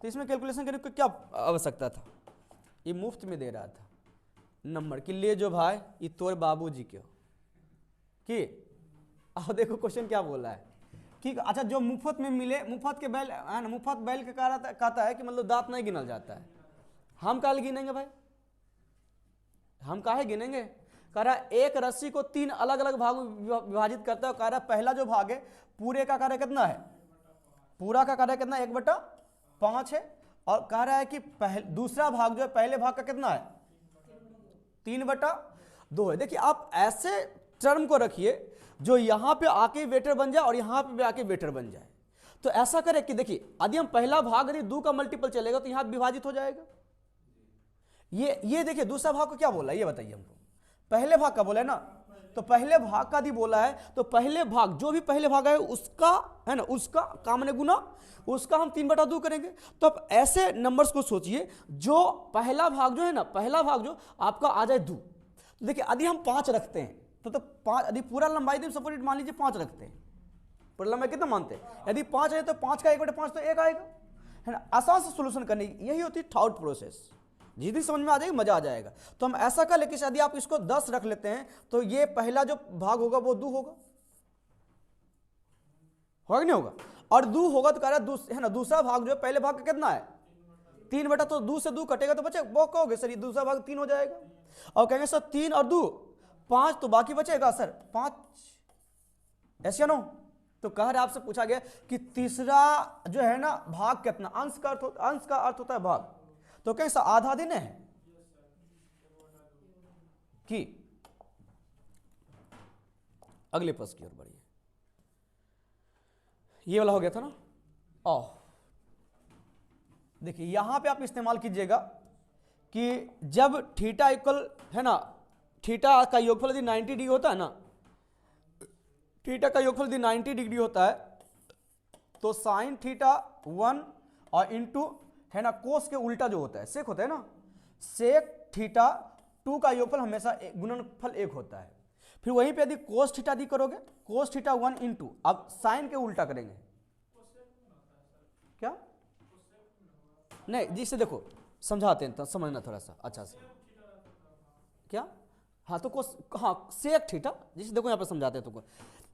A: तो इसमें कैलकुलेशन करने को क्या आवश्यकता था, ये मुफ्त में दे रहा था नंबर कि ले जो भाई ये तोर बाबूजी क्यों कि अब देखो क्वेश्चन क्या बोल रहा है कि अच्छा जो मुफ्त में मिले, मुफ्त के बैल है ना, मुफ्त बैल के कहता है कि मतलब दांत नहीं गिनल जाता है, हम काहे गिनेंगे भाई, हम काहे गिनेंगे, कह रहा है एक रस्सी को 3 अलग अलग भागों में विभाजित करता है। कह रहा है पहला जो भाग है पूरे का कार्य कितना है, पूरा का कार्य कितना 1/5 है। और कह रहा है कि दूसरा भाग जो है पहले भाग का कितना है 3/2 है। देखिए आप ऐसे टर्म को रखिए जो यहां पे आके वेटर बन जाए और यहां पे भी आके वेटर बन जाए। तो ऐसा करें कि देखिए यदि हम पहला भाग यदि 2 का मल्टीपल चलेगा तो यहां विभाजित हो जाएगा। ये देखिए दूसरा भाग को क्या बोला ये बताइए हमको, पहले भाग का बोला है ना, तो पहले भाग का यदि बोला है तो पहले भाग जो भी पहले भाग है उसका है ना, उसका कामने गुना उसका हम 3/2 करेंगे। तो आप ऐसे नंबर्स को सोचिए जो पहला भाग जो है ना, पहला भाग जो आपका आ जाए 2। तो देखिए यदि हम 5 रखते हैं तो 5 यदि पूरा लंबाई दी सपोर्टेड मान लीजिए 5 रखते हैं, पूरा लंबाई कितना मानते हैं, यदि 5 है तो 5 का 1/5 तो 1 आएगा, है ना। आसान से सोल्यूशन करने की यही होती है थॉट प्रोसेस, जितनी समझ में आ जाएगी मजा आ जाएगा। तो हम ऐसा कर लेकिन यदि आप इसको 10 रख लेते हैं तो ये पहला जो भाग होगा वो 2 होगा कि नहीं होगा, और 2 होगा तो कह रहा है ना दूसरा भाग जो है पहले भाग का कितना है 3/, तो 2 से 2 कटेगा तो बचे वो कहोगे सर ये दूसरा भाग 3 हो जाएगा। और कहेंगे सर 3 और 2 5 तो बाकी बचेगा सर 5, ऐसे नो। तो कह रहे आपसे पूछा गया कि तीसरा जो है ना भाग कितना, अंश का अर्थ होता है भाग, तो कैसा आधा दिन है कि अगले प्रश्न की ओर बढ़िए। ये वाला हो गया था ना। देखिए यहां पे आप इस्तेमाल कीजिएगा कि जब थीटा इक्वल है ना, थीटा का योगफल यदि 90 डिग्री होता है ना, थीटा का योगफल यदि 90 डिग्री होता है तो साइन थीटा 1 और इंटू है ना कोस के उल्टा जो होता है सेक होता है ना, सेक थीटा 2 का योगफल हमेशा गुणनफल 1 होता है। फिर वहीं पे यदि कोस थीटा दी करोगे कोस थीटा 1 इंटू, अब साइन के उल्टा करेंगे क्या, नहीं जिससे देखो समझाते हैं तो समझना थोड़ा सा अच्छा से क्या, हाँ तो कोस हाँ सेक थीटा, जिसे देखो यहाँ पे समझाते हैं तो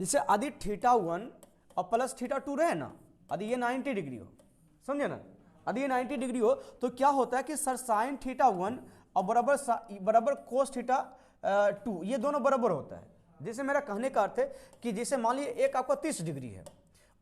A: जिससे यदि थीटा 1 और प्लस थीटा 2 रहे ना, यदि ये 90 डिग्री हो, समझे ना, यदि ये 90 डिग्री हो तो क्या होता है कि सर साइन थीटा 1 और बराबर कोस थीटा 2 ये दोनों बराबर होता है। जैसे मेरा कहने का अर्थ है कि जैसे मान लीजिए एक आपका 30 डिग्री है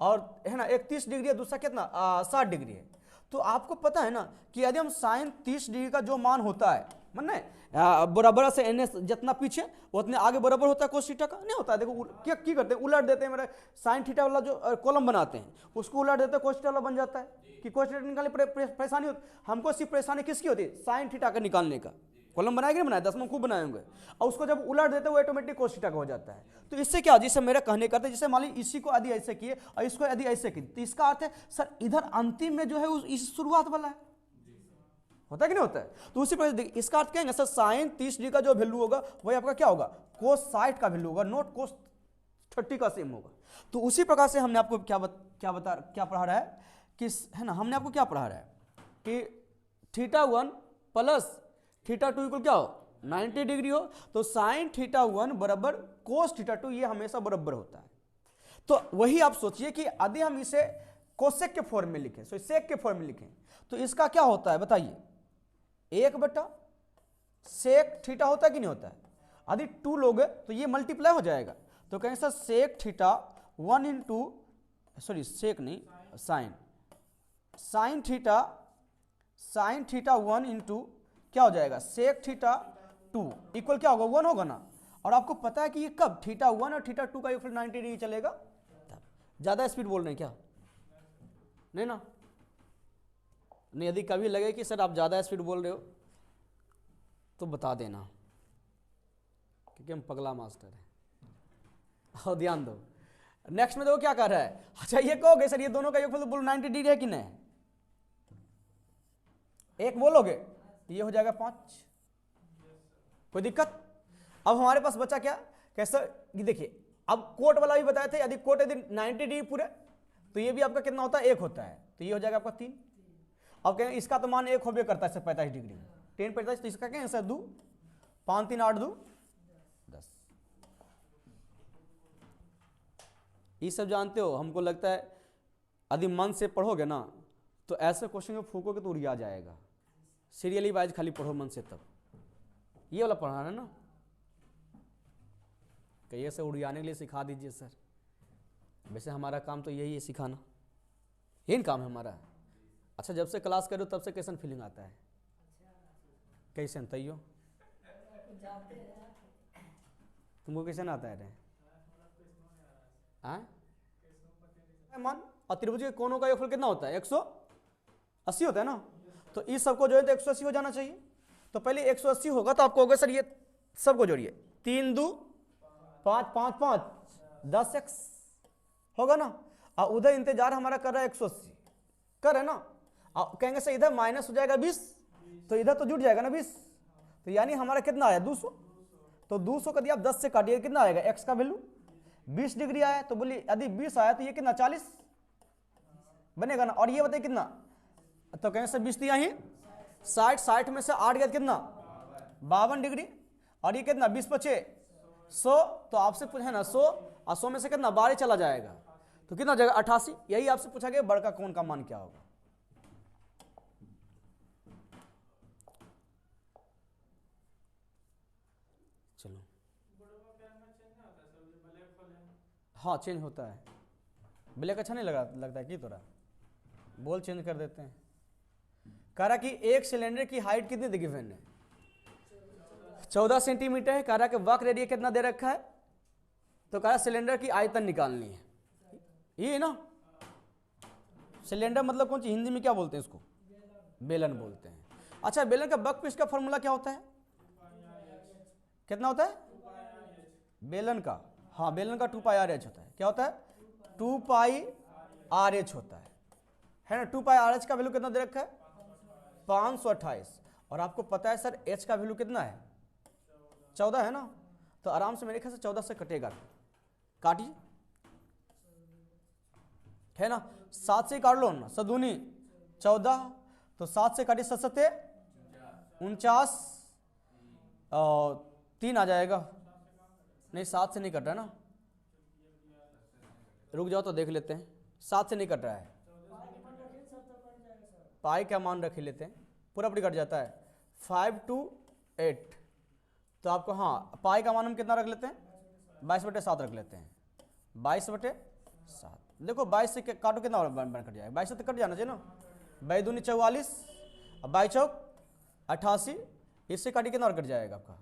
A: और है ना एक 30 डिग्री है दूसरा कितना 60 डिग्री है, तो आपको पता है ना कि यदि हम साइन 30 डिग्री का जो मान होता है माने बराबर से एन एस जितना पीछे उतने आगे बराबर होता है कोस थीटा का, नहीं होता है। देखो क्या करते हैं उलट देते हैं, मेरा साइन थीटा वाला जो कॉलम बनाते हैं उसको उलट देते हैं कोस थीटा वाला बन जाता है कि कोस थीटा निकालने परेशानी होती, हमको सिर्फ परेशानी किसकी होती है साइन थीटा का निकालने का, कॉलम बनाएंगे नहीं बनाए 10 में खूब बनाए होंगे, और उसको जब उलट देते वो ऑटोमेटिक कोस थीटा का हो जाता है। तो इससे क्या जिससे मेरा कहने का अर्थ है जैसे मान लीजिए इसी को यदि ऐसे किए और इसको यदि ऐसे किए तो इसका अर्थ है सर इधर अंतिम में जो है इस शुरुआत वाला है, होता है कि नहीं होता है। तो उसी पर इसका अर्थ क्या है सर साइन 30 डिग्री का जो वैल्यू होगा वही आपका क्या होगा कोस 60 का वैल्यू होगा, नोट कोस 30 का सेम होगा। तो उसी प्रकार से हमने आपको क्या पढ़ा रहा है कि है ना, हमने आपको क्या पढ़ा रहा है कि थीटा 1 प्लस थीटा 2 इक्वल क्या हो 90 डिग्री हो, तो साइन थीटा 1 बराबर कोस थीटा 2 ये हमेशा बराबर होता है। तो वही आप सोचिए कि यदि हम इसे कोसेक के फॉर्म में लिखें, सो सेक के फॉर्म में लिखें तो इसका क्या होता है बताइए 1 सेक थीटा होता है कि नहीं होता है। यदि 2 लोगे तो ये मल्टीप्लाई हो जाएगा, तो कहेंगे sir sec theta 1 into sorry sec नहीं साइन थीटा 1 इंटू क्या हो जाएगा सेक थीटा 2 इक्वल क्या होगा 1 होगा ना। और आपको पता है कि ये कब थीटा 1 और थीटा 2 का इक्वल 90 डिग्री चलेगा, ज्यादा स्पीड बोल रहे हैं क्या, नहीं ना, नहीं यदि कभी लगे कि सर आप ज्यादा स्पीड बोल रहे हो तो बता देना क्योंकि हम पगला मास्टर है। और ध्यान दो नेक्स्ट में देखो क्या कर रहा है, अच्छा ये कहोगे सर ये दोनों का योगफल तो बोलो 90 डिग्री है कि नहीं, एक बोलोगे ये हो जाएगा 5, कोई दिक्कत। अब हमारे पास बचा क्या कैसा, ये देखिए अब कोट वाला भी बताए थे, यदि कोट यदि 90 डिग्री पूरे तो ये भी आपका कितना होता है 1 होता है, तो ये हो जाएगा आपका 3। अब कहेंगे इसका तो मान 1 होबे करता है 45 डिग्री में 10 45, तो इसका क्या आंसर 2 5 3 8 2 10। ये सब जानते हो, हमको लगता है यदि मन से पढ़ोगे ना तो ऐसे क्वेश्चन को फूकोगे तो उड़ आ जाएगा, सीरियली वाइज खाली पढ़ो मन से, तब ये वाला पढ़ा है ना कहिए सर उड़ाने के लिए सिखा दीजिए सर। वैसे हमारा काम तो यही है, सिखाना, यही काम है हमारा। अच्छा जब से क्लास करो तब से कैसन फीलिंग आता है? कैसन तैयो तुमको कैसे आता है? मान और त्रिभुज के कोणों का योगफल कितना होता है? 180 होता है ना। तो इस सबको जो है तो 180 हो जाना चाहिए। तो पहले 180 होगा तो आपको होगा सर ये सबको जोड़िए, 3 2 5 5 5 10x होगा ना। और उधर इंतजार हमारा कर रहा है 180 कर है ना। और कहेंगे सर इधर माइनस हो जाएगा 20, तो इधर तो जुट जाएगा ना 20, तो यानी हमारा कितना आया 200। तो 200 का दिया आप 10 से काटिए कितना आएगा? x का वैल्यू 20 डिग्री आया, तो बोलिए यदि 20 आया तो ये कितना 40 बनेगा ना। और ये बताइए कितना, तो कहें सर 20 दिया ही 60, 60 में से 8 गया कितना 52 डिग्री। और ये कितना 20 पचे 100, तो आपसे पूछा है ना 100 और 100 में से कितना 12 चला जाएगा, तो कितना जाएगा 88। यही आपसे पूछा गया बड़का कोण का मान क्या होगा। चलो हाँ चेंज होता है। ब्लैक अच्छा नहीं लगता है कि तोरा बोल चेंज कर देते हैं। कह रहा कि एक सिलेंडर की हाइट कितनी दी गिवन है? 14 सेंटीमीटर है। कह रहा कि वक्र रेडियस कितना दे रखा है? तो कह रहा सिलेंडर की आयतन निकालनी है। ये ना सिलेंडर मतलब कौन सी हिंदी में क्या बोलते हैं इसको? बेलन बोलते हैं। अच्छा बेलन का वक्र पृष्ठ का फॉर्मूला क्या होता है? कितना होता है बेलन का? हाँ बेलन का 2πr/h होता है। क्या होता है? 2πr/h होता है ना। 2πr/h का वैल्यू कितना दे रखा है? 528। और आपको पता है सर h का वैल्यू कितना है? 14 है ना। तो आराम से मेरे ख्याल से 14 से कटेगा, काटिए है ना। 7 से काट लो ना, सदूनी 14, तो 7 से काटिए 7 7 49 और 3 आ जाएगा। नहीं 7 से नहीं कट रहा है ना, रुक जाओ तो देख लेते हैं। 7 से नहीं कट रहा है, पाई का मान रख लेते हैं, पूरा पूरी कट जाता है 5 to 8। तो आपको हाँ पाई का मान हम कितना रख लेते हैं? 22/7 रख लेते हैं। 22/7 देखो 22 से काटो कितना बन कट जाएगा? 22 से तो कट जाना चाहिए ना। 22 दूनी 44 और 22 चौक 88, इससे काटिए कितना और कट जाएगा आपका?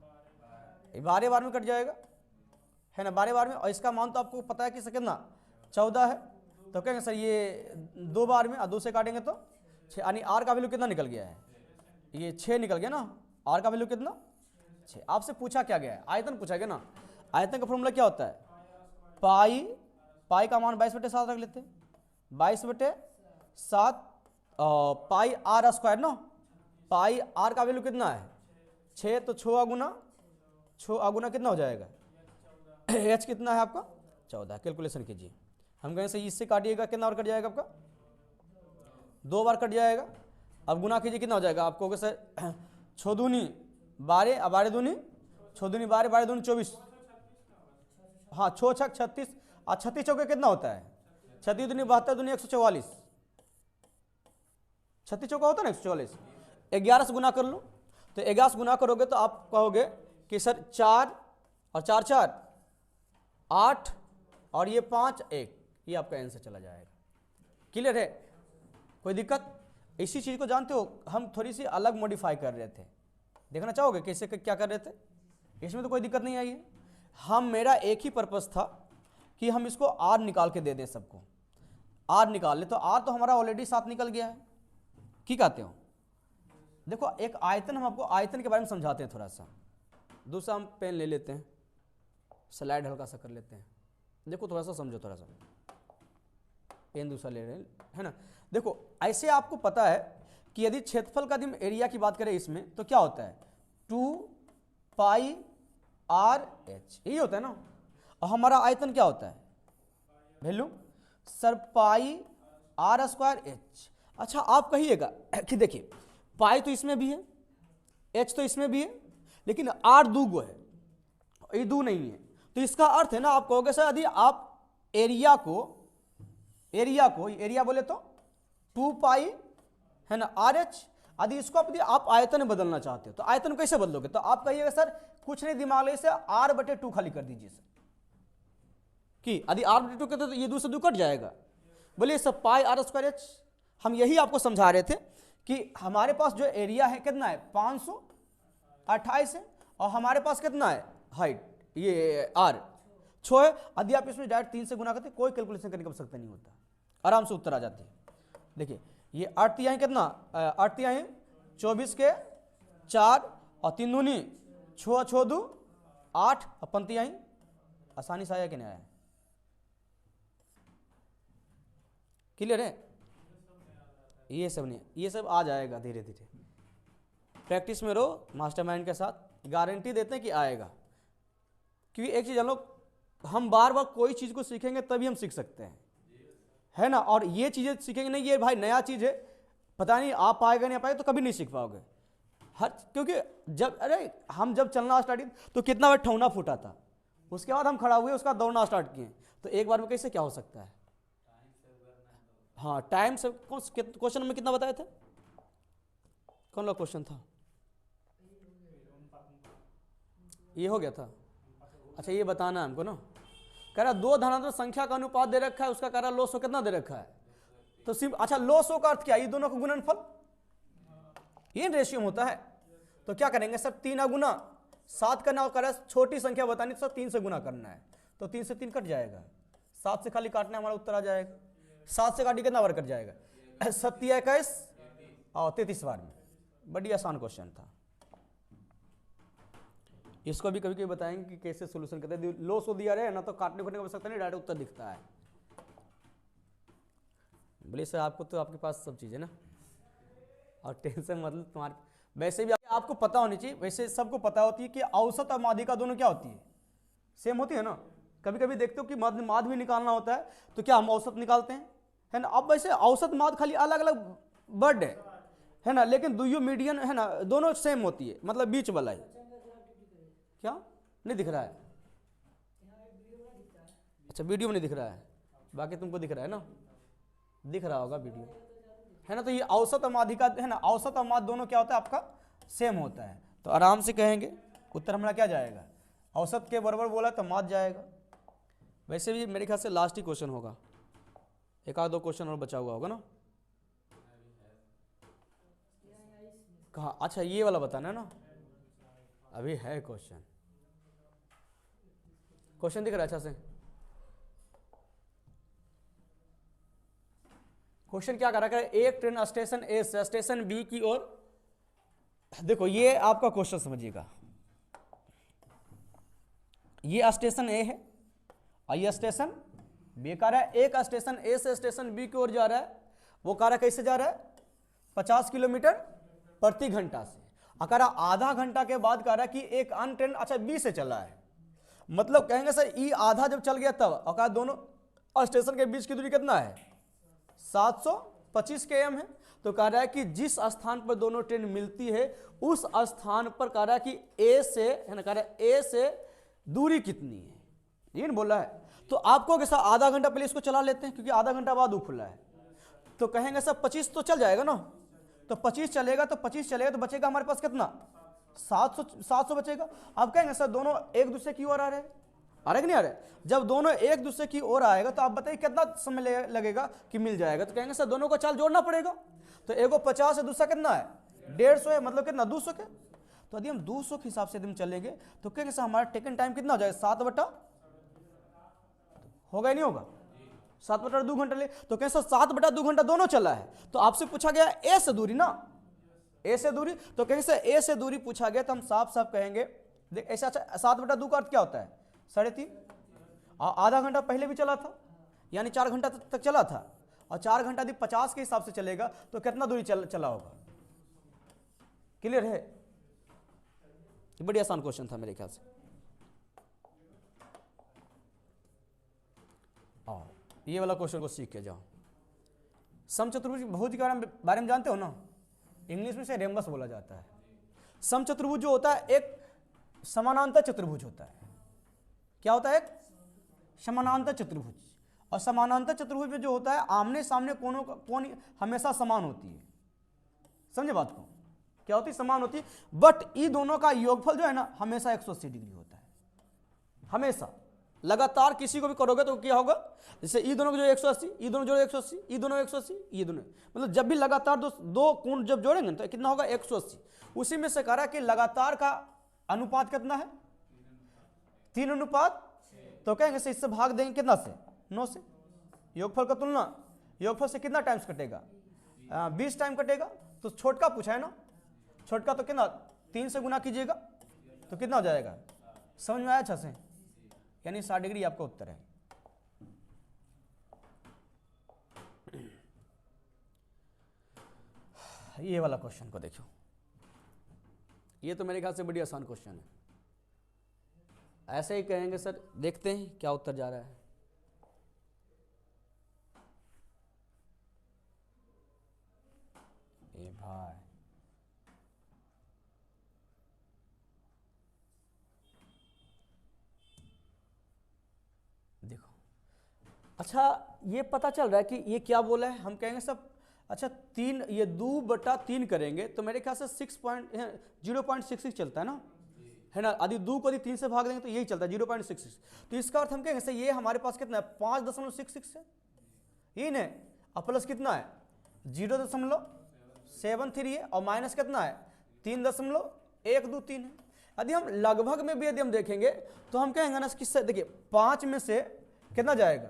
A: 12 बार में कट जाएगा है ना, 12 बार में। और इसका मान तो आपको पता है कि कितना 14 है। तो कहेंगे सर ये 2 बार में और 2 से काटेंगे तो 6, यानी आर का वैल्यू कितना निकल गया है? ये 6 निकल गया ना। आर का वैल्यू कितना 6। आपसे पूछा क्या गया है? आयतन पूछा गया ना। आयतन का फॉर्मूला क्या होता है? पाई का मान 22/7 रख लेते हैं। 22/7 पाई आर स्क्वायर ना। पाई आर का वैल्यू कितना है? 6, तो 6 गुना कितना हो जाएगा? h कितना है आपका? 14। कैलकुलेशन कीजिए। हम कहें से इससे काटिएगा कितना और कट जाएगा आपका? 2 बार कट जाएगा। अब गुना कीजिए कितना हो जाएगा? आपको होगा सर 6 दूनी 12 और 12 दूनी 6 दूनी 12 12 दूनी 24, हाँ 6 छक 36 और 36 चौके कितना होता है? 36 दूनी 72 दूनी 144, 36 चौका होता है ना 144। 11 से गुना कर लो, तो 11 से गुना करोगे तो आप कहोगे कि सर 4 और 4 4 8 और ये 5 1, ये आपका आंसर चला जाएगा। क्लियर है? कोई दिक्कत? इसी चीज को जानते हो हम थोड़ी सी अलग मॉडिफाई कर रहे थे, देखना चाहोगे कैसे क्या कर रहे थे? इसमें तो कोई दिक्कत नहीं आई है। हम मेरा एक ही पर्पस था कि हम इसको आर निकाल के दे दें सबको। आर निकाल ले, तो आर तो हमारा ऑलरेडी 7 निकल गया है। की कहते हो? देखो एक आयतन, हम आपको आयतन के बारे में समझाते हैं थोड़ा सा। दूसरा हम पेन ले लेते हैं, स्लाइड हल्का सा कर लेते हैं। देखो थोड़ा सा समझो, थोड़ा सा पेन दूसरा ले रहे हैं है ना। देखो ऐसे आपको पता है कि यदि क्षेत्रफल का यदि एरिया की बात करें इसमें तो क्या होता है? 2πr/h, यही होता है ना। और हमारा आयतन क्या होता है? Value sir πr²h। अच्छा आप कहिएगा कि देखिए पाई तो इसमें भी है, h तो इसमें भी है, लेकिन r दूगो है, ये दू नहीं है। तो इसका अर्थ है ना, आप कहोगे सर यदि आप एरिया बोले तो 2π है ना RH, यदि इसको आप आयतन में बदलना चाहते हो तो आयतन कैसे बदलोगे? तो आप कहिएगा सर कुछ नहीं, दिमाग से r/2 खाली कर दीजिए सर, कि यदि r/2 कहते तो ये 2 से 2 कट जाएगा। बोलिए सब पाई r²h। हम यही आपको समझा रहे थे कि हमारे पास जो एरिया है कितना है 528 है, और हमारे पास कितना है हाइट ये r 6 है। यदि आप इसमें डायरेक्ट 3 से गुना करते कोई कैलकुलेशन करने की आवश्यकता नहीं होता, आराम से उत्तर आ जाती है। देखिए ये 8 तिहाई कितना 8 तिहाई 24 के 4 और 3 दूनी 6 6 2 8 अपन तिहाई आसानी से आया कि नहीं आया? क्लियर है? ये सब नहीं, ये सब आ जाएगा धीरे धीरे, प्रैक्टिस में रहो मास्टरमाइंड के साथ, गारंटी देते हैं कि आएगा। क्योंकि एक चीज हम बार बार कोई चीज को सीखेंगे तभी हम सीख सकते हैं, है ना। और ये चीजें सीखेंगे नहीं, ये भाई नया चीज है, पता नहीं आप पाएगा नहीं पाएगा, तो कभी नहीं सीख पाओगे। क्योंकि हम जब चलना स्टार्ट किए तो कितना बार ठौना फूटा था, उसके बाद हम खड़ा हुए, उसका दौड़ना स्टार्ट किए, तो एक बार में कैसे क्या हो सकता है? हाँ टाइम से। क्वेश्चन में कितना बताए थे? कौन सा क्वेश्चन था? ये हो गया था। अच्छा ये बताना है हमको ना, कह रहा 2 धनात्मक संख्या का अनुपात दे रखा है, उसका कह रहा लॉस कितना दे रखा है, तो सिर्फ अच्छा लॉस का अर्थ क्या? ये दोनों का गुणनफल, ये रेशियो होता है। तो क्या करेंगे सर 3 गुना 7 करना, और कह रहा छोटी संख्या बतानी तो 3 से गुना करना है, तो 3 से 3 कट जाएगा, 7 से खाली काटना हमारा उत्तर आ जाएगा। 7 से काटी कितना बार कट जाएगा? 7 21 और 33 बार में। बड़ी आसान क्वेश्चन था, इसको भी कभी कभी बताएंगे कि कैसे सोल्यूशन करते हैं। लॉस हो दिया रहे ना तो काटने खोटने की आवश्यकता नहीं, डायरेक्ट उत्तर दिखता है। बोलिए सर आपको तो आपके पास सब चीज़ है ना, और टेंशन मतलब तुम्हारे, वैसे भी आपको पता होनी चाहिए, वैसे सबको पता होती है कि औसत और माध्यिका दोनों क्या होती है, सेम होती है ना। कभी कभी देखते हो कि माध्य भी निकालना होता है, तो क्या हम औसत निकालते हैं, है ना। अब वैसे औसत माध्य खाली अलग अलग वर्ड है ना, लेकिन दुइयो मीडियन है ना, दोनों सेम होती है, मतलब बीच वाला है। क्या नहीं दिख रहा है? अच्छा वीडियो में नहीं दिख रहा है, बाकी तुमको दिख रहा है ना, दिख रहा होगा वीडियो, है ना। तो ये औसत और माध्यिका है ना, औसत और माध्य दोनों क्या होता है आपका सेम होता है, तो आराम से कहेंगे उत्तर हमारा क्या जाएगा, औसत के बराबर बोला तो माध्य जाएगा। वैसे भी मेरे ख्याल से लास्ट ही क्वेश्चन होगा, एक आध 2 क्वेश्चन और बचा हुआ होगा ना। कहाँ? अच्छा ये वाला बताना है ना, अभी है क्वेश्चन दिख रहा है अच्छा से? क्वेश्चन क्या कर रहा है, एक ट्रेन स्टेशन ए से स्टेशन बी की ओर, देखो ये आपका क्वेश्चन समझिएगा, ये स्टेशन ए है और ये स्टेशन बी। कह रहा है एक स्टेशन ए से स्टेशन बी की ओर जा रहा है, वो कह रहा है कैसे जा रहा है 50 किलोमीटर प्रति घंटा से। कह रहा आधा घंटा के बाद कह रहा है कि एक अन्य ट्रेन अच्छा बी से चला है, मतलब कहेंगे सर ई आधा जब चल गया तब, और कहा दोनों स्टेशन के बीच की दूरी कितना है 725 km है। तो कह रहा है कि जिस स्थान पर दोनों ट्रेन मिलती है उस स्थान पर कह रहा है कि ए से है ना, कह रहा है ए से दूरी कितनी है, ये नहीं बोला है। तो आपको कैसा आधा घंटा पहले इसको चला लेते हैं, क्योंकि आधा घंटा बाद वो खुला है, तो कहेंगे सर 25 तो चल जाएगा ना, तो 25 चलेगा तो बचेगा हमारे पास कितना 700 बचेगा। अब कहेंगे सर दोनों एक दूसरे की ओर आ रहे हैं कि नहीं आ रहे? जब दोनों एक दूसरे की ओर आएगा तो आप बताइए कितना समय लगेगा कि मिल जाएगा? तो कहेंगे सर दोनों को चाल जोड़ना पड़ेगा, तो एगो 50 है दूसरा कितना है 150 है, मतलब कितना 200 के। तो यदि हम 200 के हिसाब से यदि हम चलेंगे तो कहेंगे सर हमारा टेकन टाइम कितना हो जाएगा 7 होगा ही नहीं होगा 7/2 घंटा ले, तो कहें सर 7/2 घंटा दोनों चला है। तो आपसे पूछा गया ए से दूरी ना, ए से दूरी, तो कहेंगे सर ए से दूरी पूछा गया तो हम साफ साफ कहेंगे देख ऐसा। अच्छा 7/2 का अर्थ क्या होता है 3.5, आधा घंटा पहले भी चला था यानी 4 घंटा तक चला था, और 4 घंटा यदि 50 के हिसाब से चलेगा तो कितना दूरी चला होगा? क्लियर है? बड़ी आसान क्वेश्चन था मेरे ख्याल से। ये वाला क्वेश्चन को सीख के जाओ। समचतुर्भुज बहुभुज के बारे में जानते हो ना, इंग्लिश में से रेम्बस बोला जाता है। समचतुर्भुज जो होता है एक समानांतर चतुर्भुज होता है। क्या होता है? एक समानांतर चतुर्भुज। और समानांतर चतुर्भुज में जो होता है आमने सामने कोण हमेशा समान होती है। समझे बात को? क्या होती है? समान होती है, बट ये दोनों का योगफल जो है ना हमेशा 180 डिग्री होता है, हमेशा। लगातार किसी को भी करोगे तो क्या होगा, जैसे ई दोनों को जो 180, ई दोनों जोड़ो 180, ई दोनों 180, ये दोनों, मतलब जब भी लगातार दो कोण जब जोड़ेंगे तो कितना होगा 180। उसी में से कह रहा है कि लगातार का अनुपात कितना है 3:, तो कहेंगे से इससे भाग देंगे कितना से 9 से। योगफल का तुलना योगफल से कितना टाइम्स कटेगा 20 टाइम कटेगा। तो छोटका पूछा है ना, छोटका तो कितना 3 से गुना कीजिएगा तो कितना हो जाएगा, समझ में आया अच्छा से, यानी 60 डिग्री आपका उत्तर है। ये वाला क्वेश्चन को देखो, ये तो मेरे ख्याल से बड़ी आसान क्वेश्चन है। ऐसे ही कहेंगे सर, देखते हैं क्या उत्तर जा रहा है। ए भाई देखो, अच्छा ये पता चल रहा है कि ये क्या बोला है, हम कहेंगे सब अच्छा 3, ये 2/3 करेंगे तो मेरे ख्याल से 0.66 चलता है ना, है ना। यदि 2 को यदि 3 से भाग देंगे तो यही चलता है 0.66। तो इसका अर्थ हम कहेंगे ये हमारे पास कितना है 5.66 है, यही ना, और प्लस कितना है 0.73 है, और माइनस कितना है 3.123 है। यदि हम लगभग में भी यदि हम देखेंगे तो हम कहेंगे ना किससे, देखिए 5 में से कितना जाएगा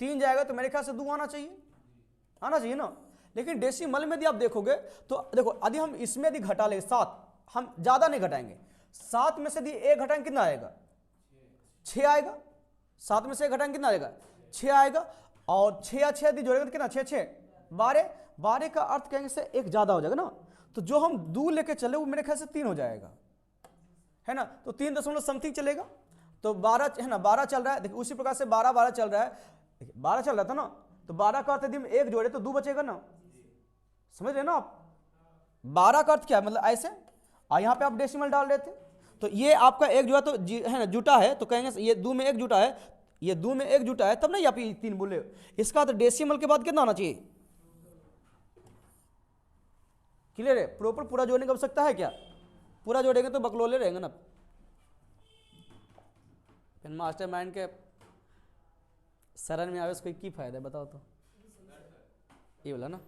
A: 3 जाएगा, तो मेरे ख्याल से 2 आना चाहिए ना। लेकिन डेसिमल में यदि आप देखोगे तो देखो, यदि हम इसमें यदि घटा लेंगे 7, हम ज्यादा नहीं घटाएंगे, 7 में से यदि 1 घटाएंगे कितना आएगा 6 आएगा, 7 में से 1 घटाएंगे कितना आएगा 6 आएगा, और 6 या 6 यदि जोड़ेंगे तो कितना 6 12 का अर्थ कहेंगे से 1 ज्यादा हो जाएगा ना। तो जो हम 2 लेके चले वो मेरे ख्याल से 3 हो जाएगा, है ना। तो 3 चलेगा, तो 12 है ना, 12 चल रहा है। देखिए उसी प्रकार से 12 चल रहा है, 12 चल रहा था ना, तो 12 का अर्थ यदि हम 1 जोड़े तो 2 बचेगा ना, समझ रहे ना आप। 12 का अर्थ क्या है, मतलब ऐसे, और यहाँ पे आप डेसिमल डाल रहे थे, तो ये आपका 1 जो है तो है ना जुटा है, तो कहेंगे ये 2 में 1 जुटा है, ये 2 में 1 जुटा है, तब नहीं आप ये 3 बोले। इसका तो डेसिमल के बाद कितना होना चाहिए, क्लियर है। प्रॉपर पूरा जोड़ने की आवश्यकता है क्या, पूरा जोड़ेंगे तो बकलोले रहेंगे ना। फिर मास्टर माइंड के शरण में आवे उसको की फायदा है बताओ तो, ये बोला ना।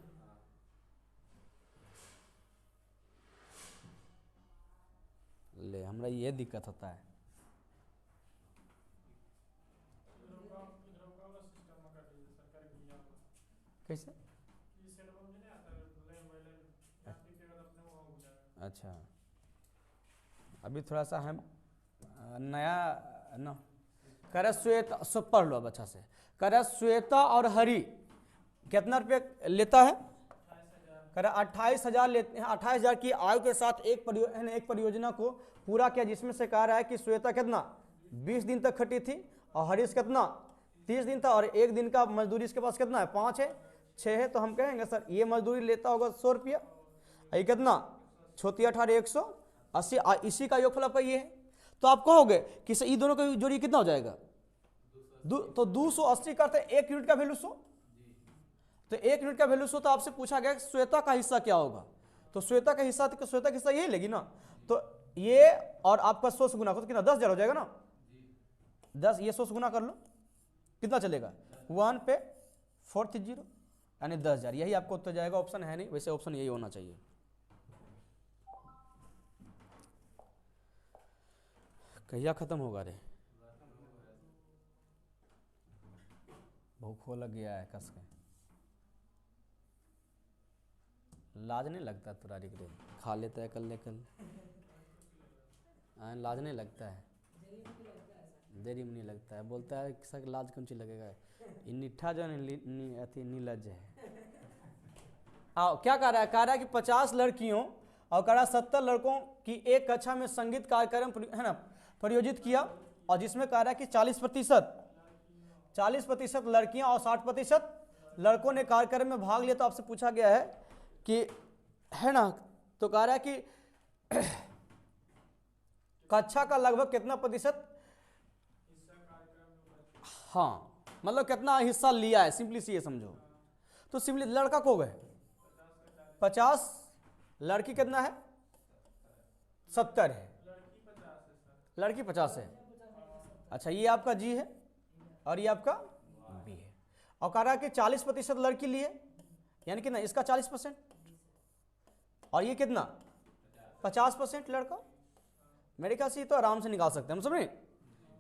A: ले हमरा ये दिक्कत होता है, कैसे, अच्छा अभी थोड़ा सा हम नया ना कर श्वेता, सब पढ़ लो अब अच्छा से। कर श्वेता और हरि कितना रुपये लेता है, कर 28,000 लेते हैं, 28,000 की आयु के साथ एक परियोजना को पूरा किया, जिसमें से कह रहा है कि श्वेता कितना 20 दिन तक खटी थी और हरीश कितना 30 दिन था, और 1 दिन का मजदूरी इसके पास कितना है 5 है 6 है। तो हम कहेंगे सर ये मजदूरी लेता होगा 100 रुपया, ये कितना 6 18 180, इसी का योगफल आपका ये है। तो आप कहोगे कि सर ये दोनों का जोड़ी कितना हो जाएगा, तो 280 करते 1 यूनिट का वैल्यू 100, तो 1 यूनिट का वैल्यू 100। तो आपसे पूछा गया श्वेता का हिस्सा क्या होगा, तो श्वेता का हिस्सा यही लेगी ना, तो ये और आपका 100 से गुना करो तो कितना 10,000 हो जाएगा ना, 10 ये 100 से गुना कर लो कितना चलेगा 1 पे 430, यानी 10,000, यही आपको उत्तर जाएगा। ऑप्शन है नहीं, वैसे ऑप्शन यही होना चाहिए। कहिया खत्म होगा रे, भूख लग गया है कस के, लाज नहीं लगता तुरारी के, खा लेता है कल लाज नहीं लगता है, देरी में नहीं लगता है, बोलता है सर लाज कौन सी लगेगा, निठा जो अति नीलज है। आओ क्या कह रहा है कि 50 लड़कियों और कह रहा 70 लड़कों की एक कक्षा में संगीत कार्यक्रम है ना प्रयोजित किया, और जिसमें कह रहा है कि 40% लड़कियां और 60% लड़कों ने कार्यक्रम में भाग लिया। तो आपसे पूछा गया है कि है ना, तो कह रहा है कि कक्षा का लगभग कितना प्रतिशत, हाँ मतलब कितना हिस्सा लिया है, सिंपली सी ये समझो। तो सिंपली लड़का को गए 50, लड़की कितना है 70 है, लड़की 50 है, अच्छा ये आपका जी है और ये आपका बी है, और कह रहा है कि 40% लड़की लिए, यानी कि ना इसका 40% और ये कितना 50% लड़का। मेरे ख्याल से ये तो आराम से निकाल सकते हैं हम, समझे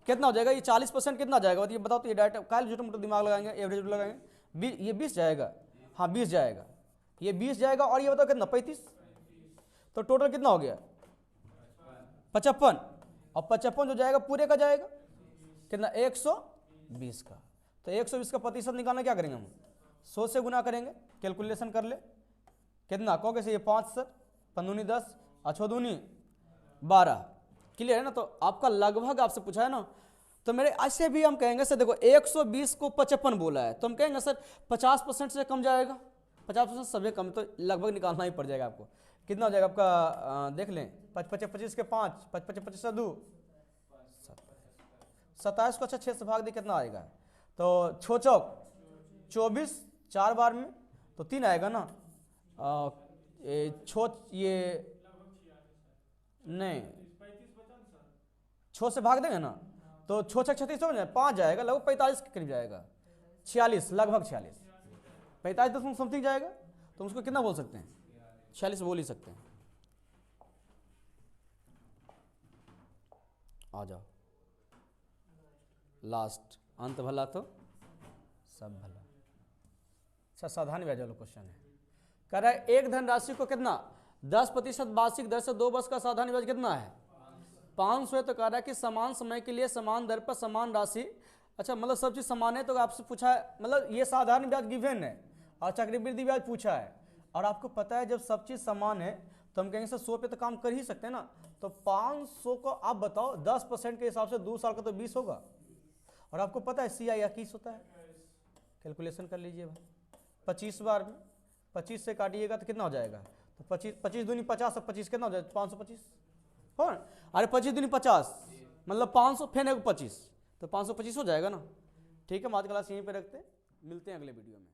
A: कितना हो जाएगा ये 40% कितना जाएगा ये बताओ। तो ये डायरेक्ट काल छोटा मोटा दिमाग लगाएंगे, एवरेज लगाएंगे, ये 20 जाएगा, हाँ 20 जाएगा, ये 20 जाएगा, और ये बताओ कितना 35, तो टोटल कितना हो गया 55, और 55 जो जाएगा पूरे का जाएगा कितना 120 का। तो 120 का प्रतिशत निकालना क्या करेंगे हम 100 से गुना करेंगे, कैलकुलेशन कर ले कितना कहोगे से ये 5 सर 5 दूनी 10 अच्छो दूनी 12, क्लियर है ना। तो आपका लगभग आपसे पूछा है ना, तो मेरे ऐसे भी हम कहेंगे सर देखो 120 को 55 बोला है, तो हम कहेंगे सर 50% से कम जाएगा, 50% सबसे कम, तो लगभग निकालना ही पड़ जाएगा आपको। कितना हो जाएगा आपका देख लें 25 के 5 25 से 2 27 को अच्छा 6 से भाग दे कितना आएगा, तो 6 चौक 24 4 बार में तो 3 आएगा ना, ये नहीं 6 से भाग देंगे ना तो 6 6 36 हो जाए 5 जाएगा, लगभग 45 के करीब जाएगा, 46 लगभग 46 45 समथिंग जाएगा, तो उसको कितना बोल सकते हैं 46 बोल ही सकते हैं। आ जाओ लास्ट अंत भला तो सब भला। अच्छा सावधानी ब्याज वाला क्वेश्चन है, कह रहा है एक धनराशि को कितना 10% वार्षिक दर से 2 वर्ष का सावधानी ब्याज कितना है 500 है, तो कह रहा है कि समान समय के लिए समान दर पर समान राशि, अच्छा मतलब सब चीज समान है, तो आपसे पूछा है मतलब ये साधारण ब्याज गिवन है और चक्रवृद्धि ब्याज पूछा है, और आपको पता है जब सब चीज समान है तो हम कहेंगे सर 100 पे तो काम कर ही सकते हैं ना, तो 500 को आप बताओ 10% के हिसाब से 2 साल का तो 20 होगा, और आपको पता है CI 21 होता है, कैलकुलेशन कर लीजिए भाई 25 बार में 25 से काटिएगा तो कितना हो जाएगा, तो 25 दूनी 50 और 25 कितना हो जाएगा 525 हो ना, अरे 25 दूनी 50 मतलब 500 फिर 25 तो 525 हो जाएगा ना। ठीक है, आज क्लास यहीं पे रखते हैं, मिलते हैं अगले वीडियो में।